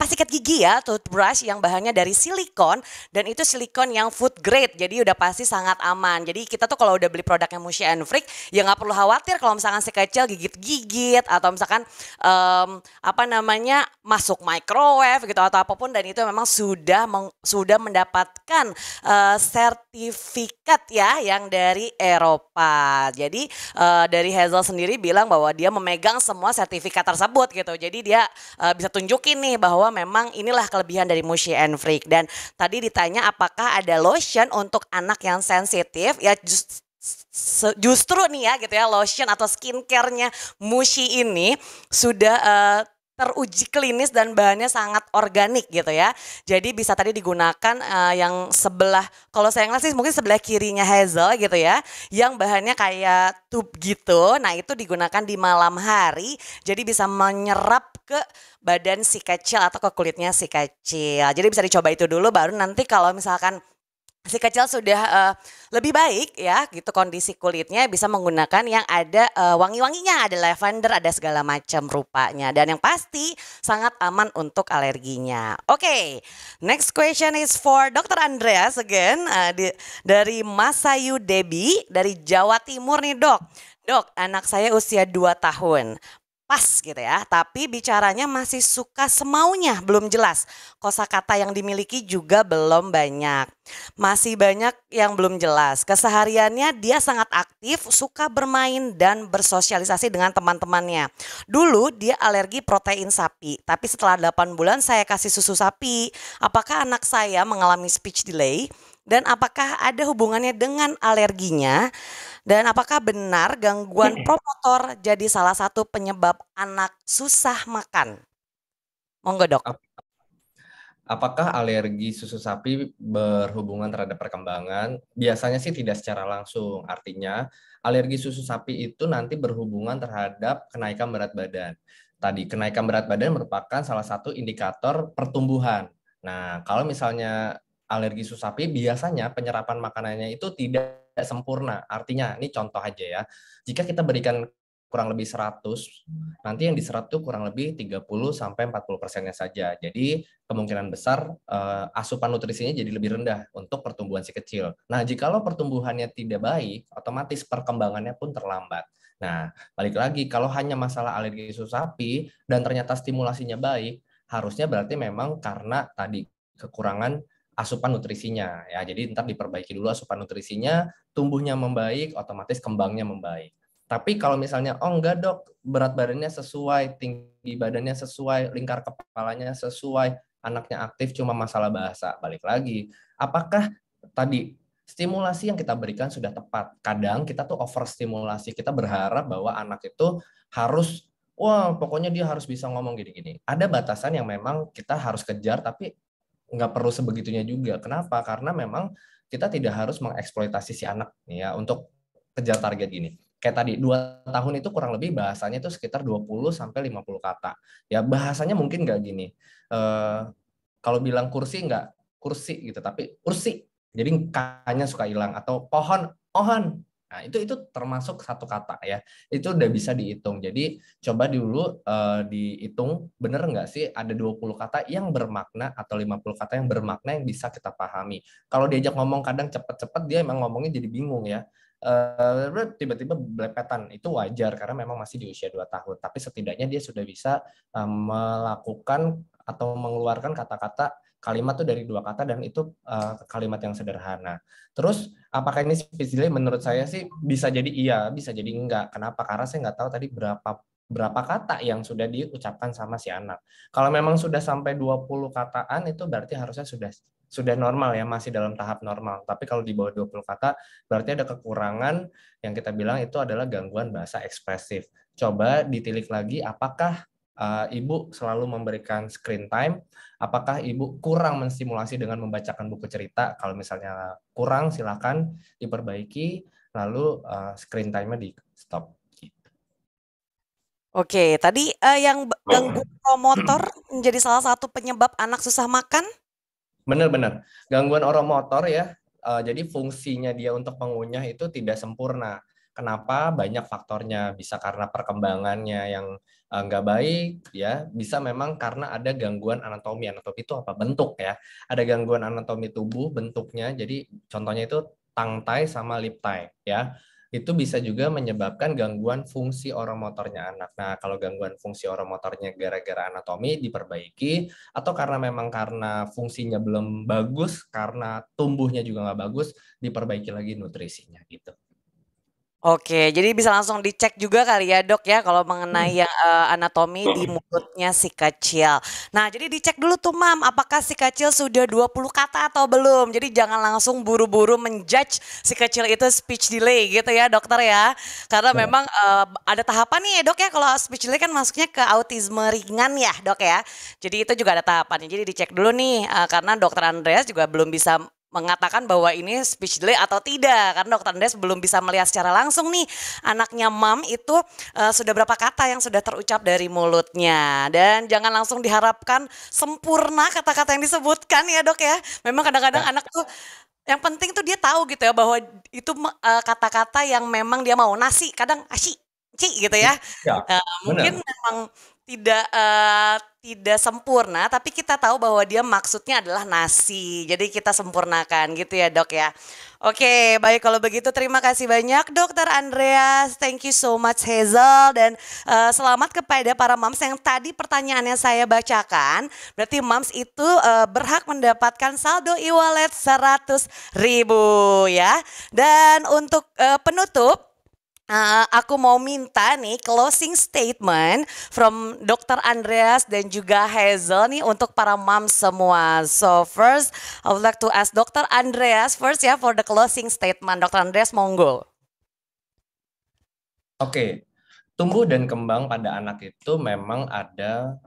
sikat gigi ya, toothbrush yang bahannya dari silikon, dan itu silikon yang food grade, jadi udah pasti sangat aman. Jadi kita tuh kalau udah beli produknya Mushi and Frick ya nggak perlu khawatir kalau misalkan si kecil gigit-gigit atau misalkan masuk microwave gitu atau apapun, dan itu memang sudah mendapatkan sertifikat ya yang dari Eropa. Jadi dari Hazel sendiri bilang bahwa dia memegang semua sertifikat tersebut gitu. Jadi dia bisa tunjukin nih bahwa memang inilah kelebihan dari Mushi and Frick. Dan tadi ditanya apakah ada lotion untuk anak yang sensitif, ya justru nih ya gitu ya, lotion atau skincare-nya Mushi ini sudah teruji klinis dan bahannya sangat organik gitu ya. Jadi bisa tadi digunakan yang sebelah, kalau saya ngeliat sih mungkin sebelah kirinya Hazel gitu ya, yang bahannya kayak tube gitu. Nah itu digunakan di malam hari, jadi bisa menyerap ke badan si kecil atau ke kulitnya si kecil. Jadi bisa dicoba itu dulu, baru nanti kalau misalkan si kecil sudah lebih baik ya gitu kondisi kulitnya, bisa menggunakan yang ada wangi-wanginya, ada lavender, ada segala macam rupanya, dan yang pasti sangat aman untuk alerginya. Oke, next question is for Dr. Andreas again, dari Masayu Debi dari Jawa Timur nih dok. Dok, anak saya usia 2 tahun. Pas gitu ya, tapi bicaranya masih suka semaunya, belum jelas. Kosakata yang dimiliki juga belum banyak. Masih banyak yang belum jelas. Kesehariannya dia sangat aktif, suka bermain dan bersosialisasi dengan teman-temannya. Dulu dia alergi protein sapi, tapi setelah 8 bulan saya kasih susu sapi. Apakah anak saya mengalami speech delay? Dan apakah ada hubungannya dengan alerginya? Dan apakah benar gangguan promotor jadi salah satu penyebab anak susah makan? Monggo dok. Apakah alergi susu sapi berhubungan terhadap perkembangan? Biasanya sih tidak secara langsung. Artinya alergi susu sapi itu nanti berhubungan terhadap kenaikan berat badan. Tadi kenaikan berat badan merupakan salah satu indikator pertumbuhan. Nah, kalau misalnya alergi susu sapi, biasanya penyerapan makanannya itu tidak sempurna. Artinya, ini contoh aja ya. Jika kita berikan kurang lebih 100, nanti yang diserap itu kurang lebih 30-40%-nya saja. Jadi kemungkinan besar asupan nutrisinya jadi lebih rendah untuk pertumbuhan si kecil. Nah, jikalau pertumbuhannya tidak baik, otomatis perkembangannya pun terlambat. Nah, balik lagi, kalau hanya masalah alergi susu sapi dan ternyata stimulasinya baik, harusnya berarti memang karena tadi kekurangan asupan nutrisinya ya. Jadi ntar diperbaiki dulu asupan nutrisinya, tumbuhnya membaik, otomatis kembangnya membaik. Tapi kalau misalnya oh enggak dok, berat badannya sesuai, tinggi badannya sesuai, lingkar kepalanya sesuai, anaknya aktif, cuma masalah bahasa, balik lagi. Apakah tadi stimulasi yang kita berikan sudah tepat? Kadang kita tuh overstimulasi, kita berharap bahwa anak itu harus wah pokoknya dia harus bisa ngomong gini-gini. Ada batasan yang memang kita harus kejar, tapi nggak perlu sebegitunya juga. Kenapa? Karena memang kita tidak harus mengeksploitasi si anak ya untuk kejar target gini. Kayak tadi 2 tahun itu kurang lebih bahasanya itu sekitar 20-50 kata. Ya bahasanya mungkin nggak gini. Kalau bilang kursi nggak kursi gitu, tapi kursi. Jadi k-nya suka hilang, atau pohon. Nah, itu termasuk satu kata ya. Itu udah bisa dihitung. Jadi coba dulu dihitung bener nggak sih ada 20 kata yang bermakna atau 50 kata yang bermakna yang bisa kita pahami. Kalau diajak ngomong kadang cepet-cepet dia emang ngomongnya jadi bingung ya. Tiba-tiba belepetan, itu wajar karena memang masih di usia 2 tahun. Tapi setidaknya dia sudah bisa melakukan atau mengeluarkan kata-kata kalimat tuh dari 2 kata, dan itu kalimat yang sederhana. Terus apakah ini speech delay? Menurut saya sih bisa jadi iya, bisa jadi enggak. Kenapa? Karena saya nggak tahu tadi berapa kata yang sudah diucapkan sama si anak. Kalau memang sudah sampai 20 kataan itu berarti harusnya sudah normal ya, masih dalam tahap normal. Tapi kalau di bawah 20 kata berarti ada kekurangan yang kita bilang itu adalah gangguan bahasa ekspresif. Coba ditilik lagi, apakah ibu selalu memberikan screen time, apakah ibu kurang menstimulasi dengan membacakan buku cerita? Kalau misalnya kurang, silakan diperbaiki, lalu screen time-nya di stop. Oke, tadi yang gangguan promotor menjadi salah satu penyebab anak susah makan? Benar-benar, gangguan oromotor ya, jadi fungsinya dia untuk mengunyah itu tidak sempurna. Kenapa? Banyak faktornya, bisa karena perkembangannya yang nggak baik, ya, bisa memang karena ada gangguan anatomi. Anatomi itu apa? Bentuk ya. Ada gangguan anatomi tubuh, bentuknya. Jadi contohnya itu tongue tie sama lip tie, ya. Itu bisa juga menyebabkan gangguan fungsi oromotornya anak. Nah, kalau gangguan fungsi oromotornya gara-gara anatomi diperbaiki, atau karena fungsinya belum bagus, karena tumbuhnya juga nggak bagus, diperbaiki lagi nutrisinya gitu. Oke, jadi bisa langsung dicek juga kali ya dok ya kalau mengenai yang anatomi di mulutnya si kecil. Nah jadi dicek dulu tuh mam, apakah si kecil sudah 20 kata atau belum. Jadi jangan langsung buru-buru menjudge si kecil itu speech delay gitu ya dokter ya. Karena memang ada tahapan nih ya dok ya, kalau speech delay kan masuknya ke autisme ringan ya dok ya. Jadi itu juga ada tahapannya, jadi dicek dulu nih karena dokter Andreas juga belum bisa mengatakan bahwa ini speech delay atau tidak, karena Dr. Andreas belum bisa melihat secara langsung nih anaknya Mam itu sudah berapa kata yang sudah terucap dari mulutnya. Dan jangan langsung diharapkan sempurna kata-kata yang disebutkan ya Dok ya. Memang kadang-kadang anak tuh yang penting tuh dia tahu gitu ya bahwa itu kata-kata yang memang dia mau. Nasi kadang asyik gitu ya. Mungkin memang tidak sempurna, tapi kita tahu bahwa dia maksudnya adalah nasi. Jadi kita sempurnakan gitu ya Dok ya. Oke, baik kalau begitu terima kasih banyak Dr. Andreas. Thank you so much Hazel, dan selamat kepada para moms yang tadi pertanyaannya saya bacakan. Berarti moms itu berhak mendapatkan saldo e-wallet 100.000 ya. Dan untuk penutup, aku mau minta nih closing statement from Dr. Andreas dan juga Hazel nih untuk para mom semua. So first, I would like to ask Dr. Andreas first ya for the closing statement. Dr. Andreas, monggo. Oke. Tumbuh dan kembang pada anak itu memang ada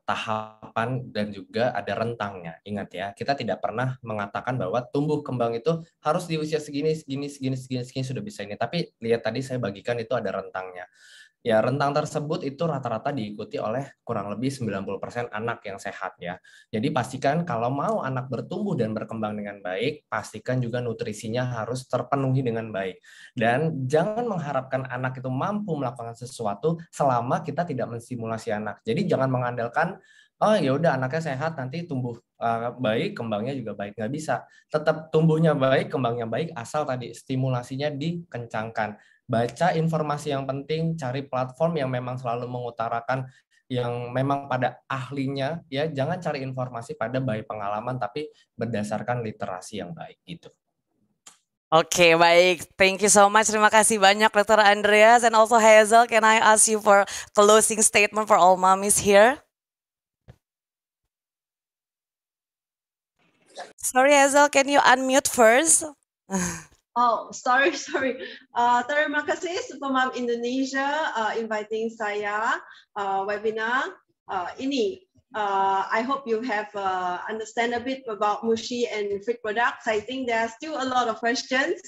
tahapan dan juga ada rentangnya. Ingat ya, kita tidak pernah mengatakan bahwa tumbuh kembang itu harus di usia segini sudah bisa ini. Tapi lihat tadi saya bagikan itu ada rentangnya. Ya, rentang tersebut itu rata-rata diikuti oleh kurang lebih 90% anak yang sehat ya. Jadi pastikan kalau mau anak bertumbuh dan berkembang dengan baik, pastikan juga nutrisinya harus terpenuhi dengan baik. Dan jangan mengharapkan anak itu mampu melakukan sesuatu selama kita tidak menstimulasi anak. Jadi jangan mengandalkan, oh ya udah anaknya sehat nanti tumbuh baik, kembangnya juga baik. Nggak bisa. Tetap tumbuhnya baik, kembangnya baik, asal tadi stimulasinya dikencangkan. Baca informasi yang penting, cari platform yang memang selalu mengutarakan yang memang pada ahlinya ya. Jangan cari informasi pada baik pengalaman tapi berdasarkan literasi yang baik gitu. Oke, baik. Thank you so much. Terima kasih banyak Dr. Andreas and also Hazel. Can I ask you for closing statement for all mommies here? Sorry Hazel, can you unmute first? Oh, sorry. Terima kasih Supermom Indonesia inviting saya webinar ini. I hope you have understand a bit about Mushi and Frick products. I think there are still a lot of questions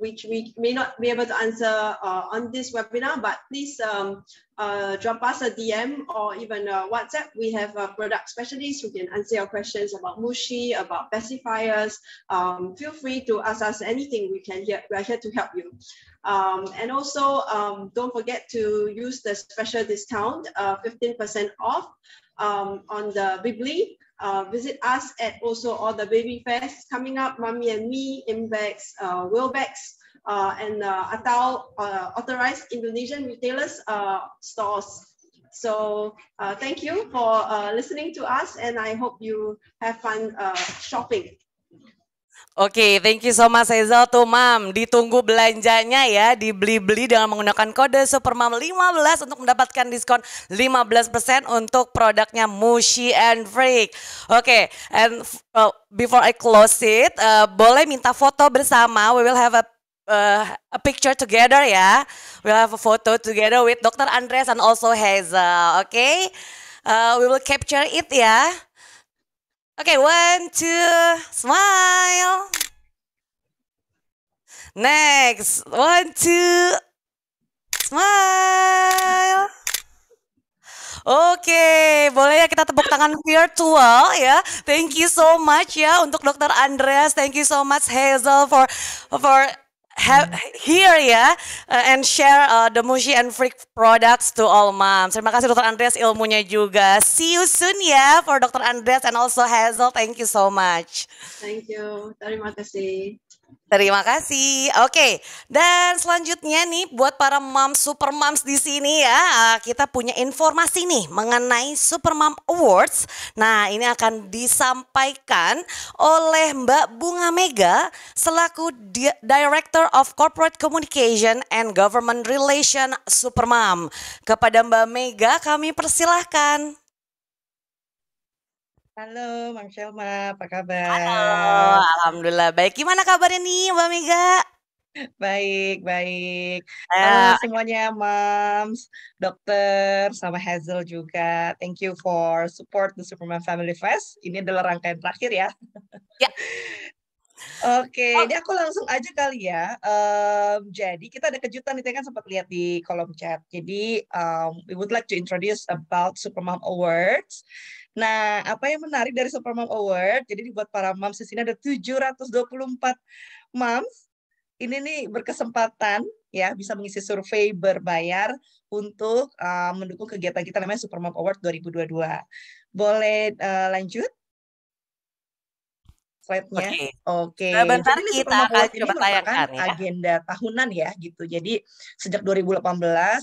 which we may not be able to answer on this webinar, but please drop us a DM or even WhatsApp. We have product specialists who can answer your questions about Mushi, about pacifiers. Feel free to ask us anything. We are here to help you. And also, don't forget to use the special discount, 15% off on the Bibli. Visit us at also all the baby fairs coming up, Mommy and Me, Imbex, Wilbex, and atau authorized Indonesian retailers stores. So thank you for listening to us, and I hope you have fun shopping. Oke, thank you so much Hazel. Tuh Mam, ditunggu belanjanya ya di Blibli dengan menggunakan kode Supermom15 untuk mendapatkan diskon 15% untuk produknya Mushi and Frick. Oke, and before I close it, boleh minta foto bersama. We will have a picture together ya. We'll have a photo together with Dr. Andreas and also Hazel. Okay, we will capture it ya. Okay, 1, 2, smile. Next, 1, 2, smile. Oke, boleh ya kita tepuk tangan virtual ya. Thank you so much ya untuk Dr. Andreas. Thank you so much Hazel for here ya and share the Mushi and Frick products to all moms. Terima kasih Dr. Andreas ilmunya juga. See you soon ya for Dr. Andreas and also Hazel. Thank you so much. Thank you. Terima kasih. Terima kasih. Oke, dan selanjutnya nih buat para mom super moms di sini ya, kita punya informasi nih mengenai Supermom Awards. Nah, ini akan disampaikan oleh Mbak Bunga Mega selaku Director of Corporate Communication and Government Relation Supermom. Kepada Mbak Mega kami persilahkan. Halo, Mam Shelma, apa kabar? Halo, alhamdulillah baik. Gimana kabarnya nih, Mbak Mega? Baik. Halo semuanya, moms, dokter, sama Hazel juga. Thank you for support the Supermom Family Fest. Ini adalah rangkaian terakhir ya. Ya. Oke, ini aku langsung aja kali ya. Jadi kita ada kejutan itu kan sempat lihat di kolom chat. Jadi we would like to introduce about Supermom Awards. Nah, apa yang menarik dari Supermom Award? Jadi buat para moms di sini ada 724 moms. Ini nih berkesempatan ya bisa mengisi survei berbayar untuk mendukung kegiatan kita namanya Supermom Award 2022. Boleh lanjut? Slide-nya. Oke. Sebentar Jadi kita Supermom akan Award ini coba merupakan tayangkan ya. agenda tahunan ya gitu. Jadi sejak 2018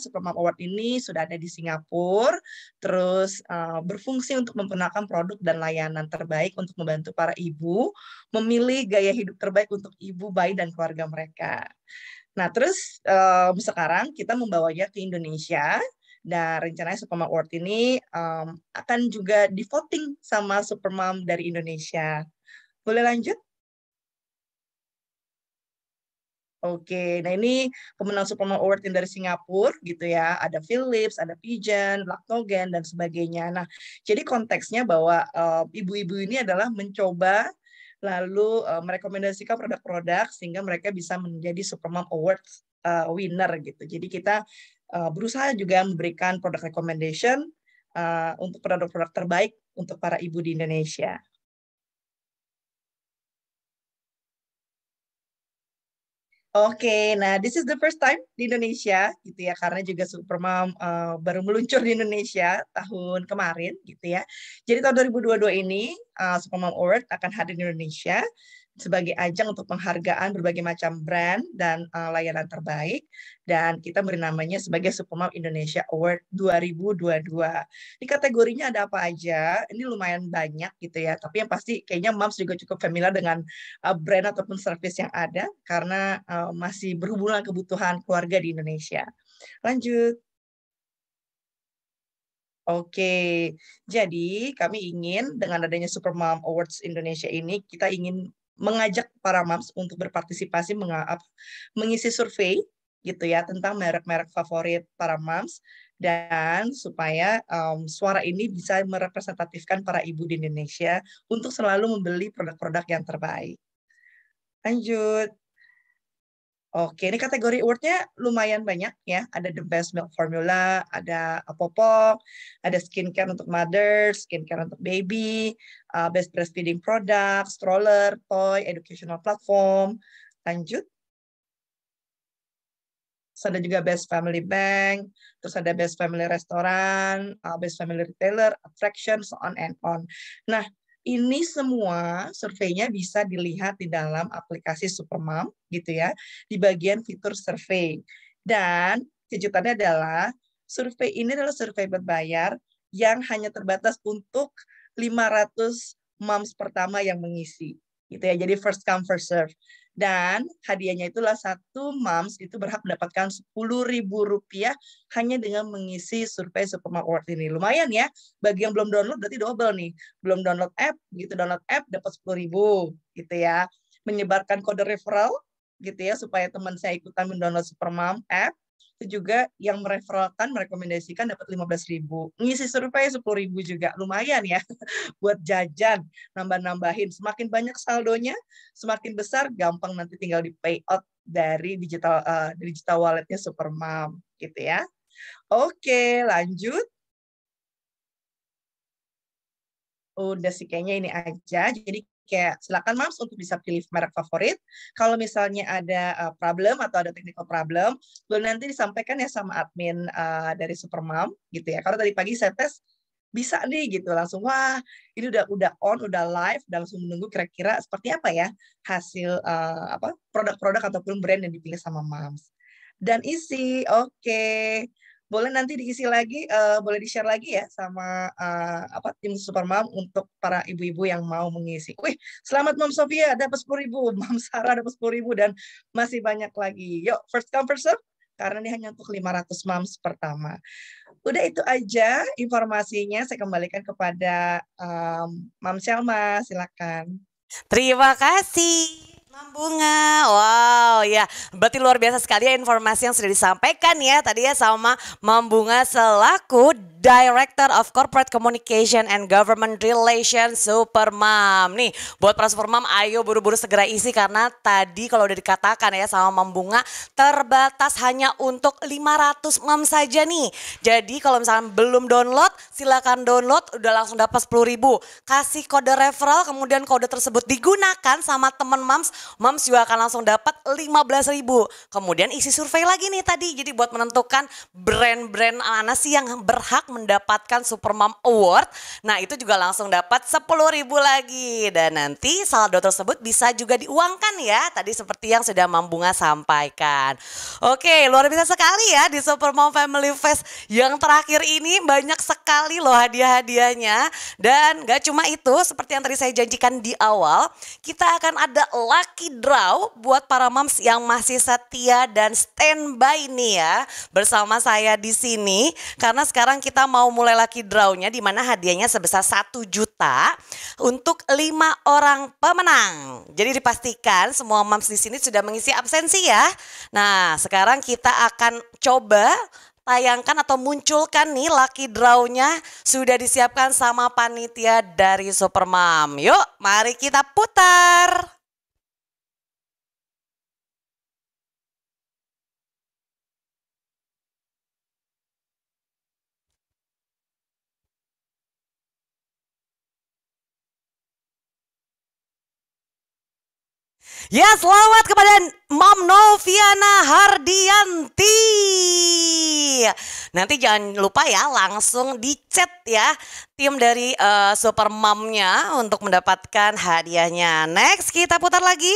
Supermom Award ini sudah ada di Singapura, terus berfungsi untuk memperkenalkan produk dan layanan terbaik untuk membantu para ibu memilih gaya hidup terbaik untuk ibu, bayi dan keluarga mereka. Nah, terus sekarang kita membawanya ke Indonesia. Dan rencananya Supermom Award ini akan juga di voting sama Supermom dari Indonesia. Boleh lanjut? Oke, nah ini pemenang Supermom Award yang dari Singapura gitu ya. Ada Philips, ada Pigeon, Lactogen, dan sebagainya. Nah, jadi konteksnya bahwa ibu-ibu ini adalah mencoba lalu merekomendasikan produk-produk sehingga mereka bisa menjadi Supermom Award winner gitu. Jadi kita berusaha juga memberikan produk recommendation untuk produk-produk terbaik untuk para ibu di Indonesia. Oke, nah this is the first time di Indonesia gitu ya, karena juga Supermom baru meluncur di Indonesia tahun kemarin gitu ya. Jadi tahun 2022 ini Supermom Award akan hadir di Indonesia sebagai ajang untuk penghargaan berbagai macam brand dan layanan terbaik, dan kita beri namanya sebagai Supermom Indonesia Award 2022. Di kategorinya ada apa aja? Ini lumayan banyak gitu ya, tapi yang pasti kayaknya moms juga cukup familiar dengan brand ataupun service yang ada karena masih berhubungan kebutuhan keluarga di Indonesia. Lanjut. Oke, jadi kami ingin dengan adanya Supermom Awards Indonesia ini, kita ingin mengajak para moms untuk berpartisipasi mengisi survei gitu ya tentang merek-merek favorit para moms, dan supaya suara ini bisa merepresentatifkan para ibu di Indonesia untuk selalu membeli produk-produk yang terbaik. Lanjut. Oke, ini kategori award-nya lumayan banyak ya. Ada the best milk formula, ada popok, ada skincare untuk mother, skincare untuk baby, best breastfeeding product, stroller, toy, educational platform. Lanjut. Terus ada juga best family bank, terus ada best family restaurant, best family retailer, attraction, so on and on. Nah, ini semua surveinya bisa dilihat di dalam aplikasi Supermom gitu ya, di bagian fitur survei. Dan kejutannya adalah survei ini adalah survei berbayar yang hanya terbatas untuk 500 moms pertama yang mengisi gitu ya. Jadi first come first serve. Dan hadiahnya itulah satu moms itu berhak mendapatkan Rp10.000 hanya dengan mengisi survei Supermom Award ini. Lumayan ya, bagi yang belum download berarti double nih. Belum download app, gitu download app dapat 10.000 gitu ya. Menyebarkan kode referral gitu ya supaya teman saya ikutan mendownload Supermom app. Itu juga yang mereferalkan, merekomendasikan dapat 15.000. Ngisi survei 10.000 juga. Lumayan ya buat jajan, nambah-nambahin. Semakin banyak saldonya, semakin besar, gampang nanti tinggal di payout dari digital walletnya Supermom gitu ya. Oke, lanjut. Udah sih kayaknya ini aja. Jadi kayak silakan moms untuk bisa pilih merek favorit. Kalau misalnya ada problem atau ada technical problem, boleh nanti disampaikan ya sama admin dari Supermom gitu ya. Kalau tadi pagi saya tes bisa nih gitu langsung, wah ini udah on, udah live, dan langsung menunggu kira-kira seperti apa ya hasil produk-produk ataupun brand yang dipilih sama moms. Dan isi, oke. Boleh nanti diisi lagi, boleh di-share lagi ya sama tim Supermom untuk para ibu-ibu yang mau mengisi. Wih, selamat Mom Sofia dapat 10.000, Mom Sarah dapat 10.000, dan masih banyak lagi. Yuk, first come first serve, karena ini hanya untuk 500 moms pertama. Udah itu aja informasinya, saya kembalikan kepada Mom Selma, silakan. Terima kasih, Bunga, wow ya, berarti luar biasa sekali ya informasi yang sudah disampaikan ya tadi ya sama Mam Bunga selaku Director of Corporate Communication and Government Relations Supermam. Nih buat para Supermam ayo buru-buru segera isi karena tadi kalau udah dikatakan ya sama Mam Bunga terbatas hanya untuk 500 mam saja nih. Jadi kalau misalnya belum download silakan download udah langsung dapat 10.000. Kasih kode referral kemudian kode tersebut digunakan sama teman mams. Mams juga akan langsung dapat 15.000. Kemudian isi survei lagi nih tadi. Jadi buat menentukan brand-brand mana sih yang berhak mendapatkan Supermam Award. Nah itu juga langsung dapat 10.000 lagi. Dan nanti saldo tersebut bisa juga diuangkan ya. Tadi seperti yang sudah Mam Bunga sampaikan. Oke luar biasa sekali ya di Supermam Family Fest yang terakhir ini banyak sekali loh hadiah-hadiahnya. Dan gak cuma itu seperti yang tadi saya janjikan di awal. Kita akan ada lucky draw buat para moms yang masih setia dan standby nih ya. Bersama saya di sini. Karena sekarang kita mau mulai lucky drawnya di mana hadiahnya sebesar 1 juta untuk 5 orang pemenang. Jadi dipastikan semua moms di sini sudah mengisi absensi ya. Nah, sekarang kita akan coba tayangkan atau munculkan nih lucky drawnya sudah disiapkan sama panitia dari Supermam. Yuk, mari kita putar. Ya selamat kepada Mam Noviana Hardianti. Nanti jangan lupa ya langsung di chat ya tim dari Supermamnya untuk mendapatkan hadiahnya. Next kita putar lagi.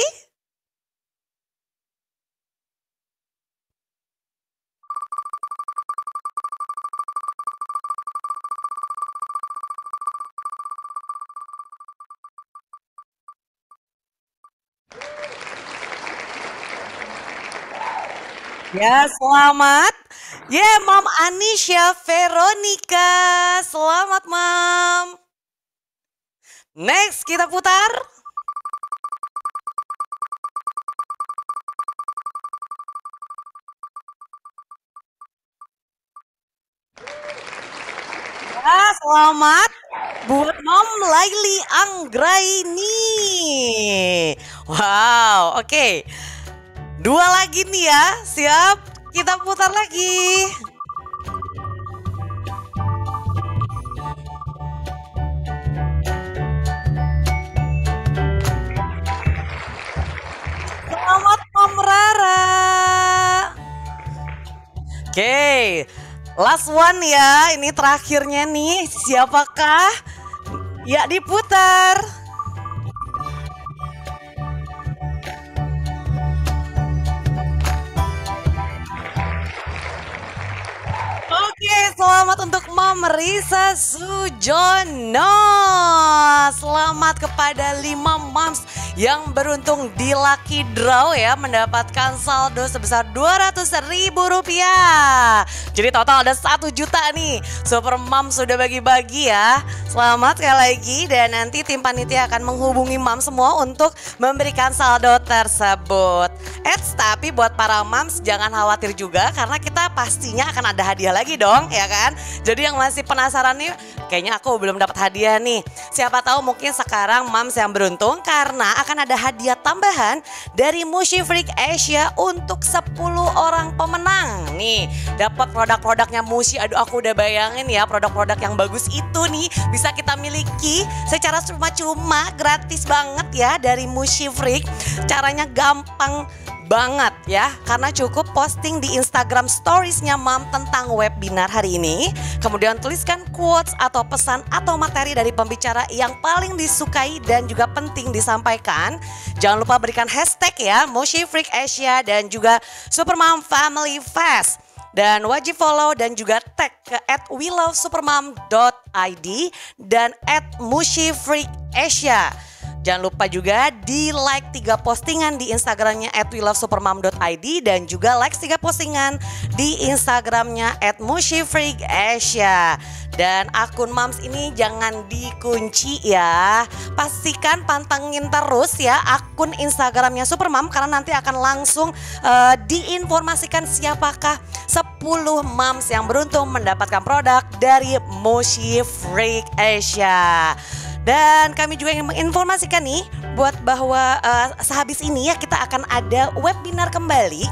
Ya selamat. Ya Mam Anisha Veronica. Selamat Mam. Next kita putar. Ya selamat buat Mam Laili Anggraini. Wow oke. 2 lagi nih ya, siap? Kita putar lagi. Selamat Mam Rara. Oke, last one ya, ini terakhirnya nih, siapakah? Ya diputar. Selamat untuk Mam Risa Sujono. Selamat kepada 5 moms yang beruntung di lucky draw ya mendapatkan saldo sebesar Rp200.000. Jadi total ada 1 juta nih. Supermam sudah bagi-bagi ya. Selamat sekali lagi dan nanti tim panitia akan menghubungi mam semua untuk memberikan saldo tersebut. Tapi buat para moms jangan khawatir juga karena kita pastinya akan ada hadiah lagi dong ya kan. Jadi yang masih penasaran nih kayaknya aku belum dapat hadiah nih. Siapa tahu mungkin sekarang moms yang beruntung karena akan ada hadiah tambahan dari Mushi Freak Asia untuk 10 orang pemenang. Nih dapat produk-produknya Mushi. Aduh aku udah bayangin ya produk-produk yang bagus itu nih bisa kita miliki secara cuma-cuma gratis banget ya dari Mushi Freak. Caranya gampang banget ya karena cukup posting di Instagram storiesnya Mam tentang webinar hari ini. Kemudian tuliskan quotes atau pesan atau materi dari pembicara yang paling disukai dan juga penting disampaikan. Jangan lupa berikan hashtag ya Mushi Freak Asia dan juga Supermam Family Fest. Dan wajib follow dan juga tag ke @welovesupermam.id dan @mushifreakasia. Jangan lupa juga di like 3 postingan di Instagramnya @welovesupermom.id dan juga like 3 postingan di Instagramnya @mushifreakasia. Dan akun Moms ini jangan dikunci ya. Pastikan pantengin terus ya akun Instagramnya Supermom karena nanti akan langsung diinformasikan siapakah 10 moms yang beruntung mendapatkan produk dari Mushi Freak Asia. Dan kami juga ingin menginformasikan nih buat bahwa sehabis ini ya kita akan ada webinar kembali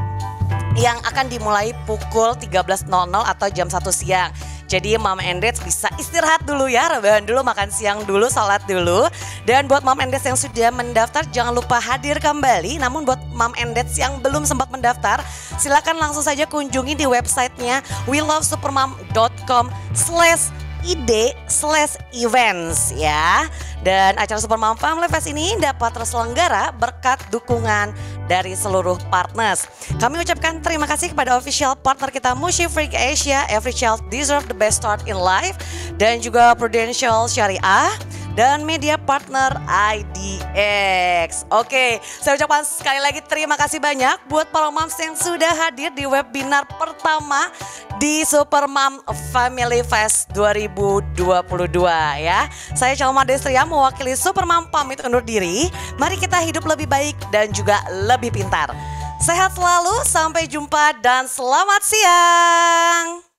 yang akan dimulai pukul 13.00 atau jam 1 siang. Jadi Mom and Dads bisa istirahat dulu ya, rebahan dulu, makan siang dulu, sholat dulu. Dan buat Mom and Dads yang sudah mendaftar jangan lupa hadir kembali. Namun buat Mom and Dads yang belum sempat mendaftar, silakan langsung saja kunjungi di websitenya welovesupermom.com/id/events ya. Dan acara Supermom Family Fest ini dapat terselenggara berkat dukungan dari seluruh partners. Kami ucapkan terima kasih kepada official partner kita Mushi Freak Asia, Every Child Deserve the Best Start in Life, dan juga Prudential Syariah dan media partner IDX. Oke, saya ucapkan sekali lagi terima kasih banyak buat para moms yang sudah hadir di webinar pertama di Supermom Family Fest 2022 ya. Saya Chalma Destria mewakili Supermom pamit undur diri. Mari kita hidup lebih baik dan juga lebih pintar. Sehat selalu, sampai jumpa dan selamat siang.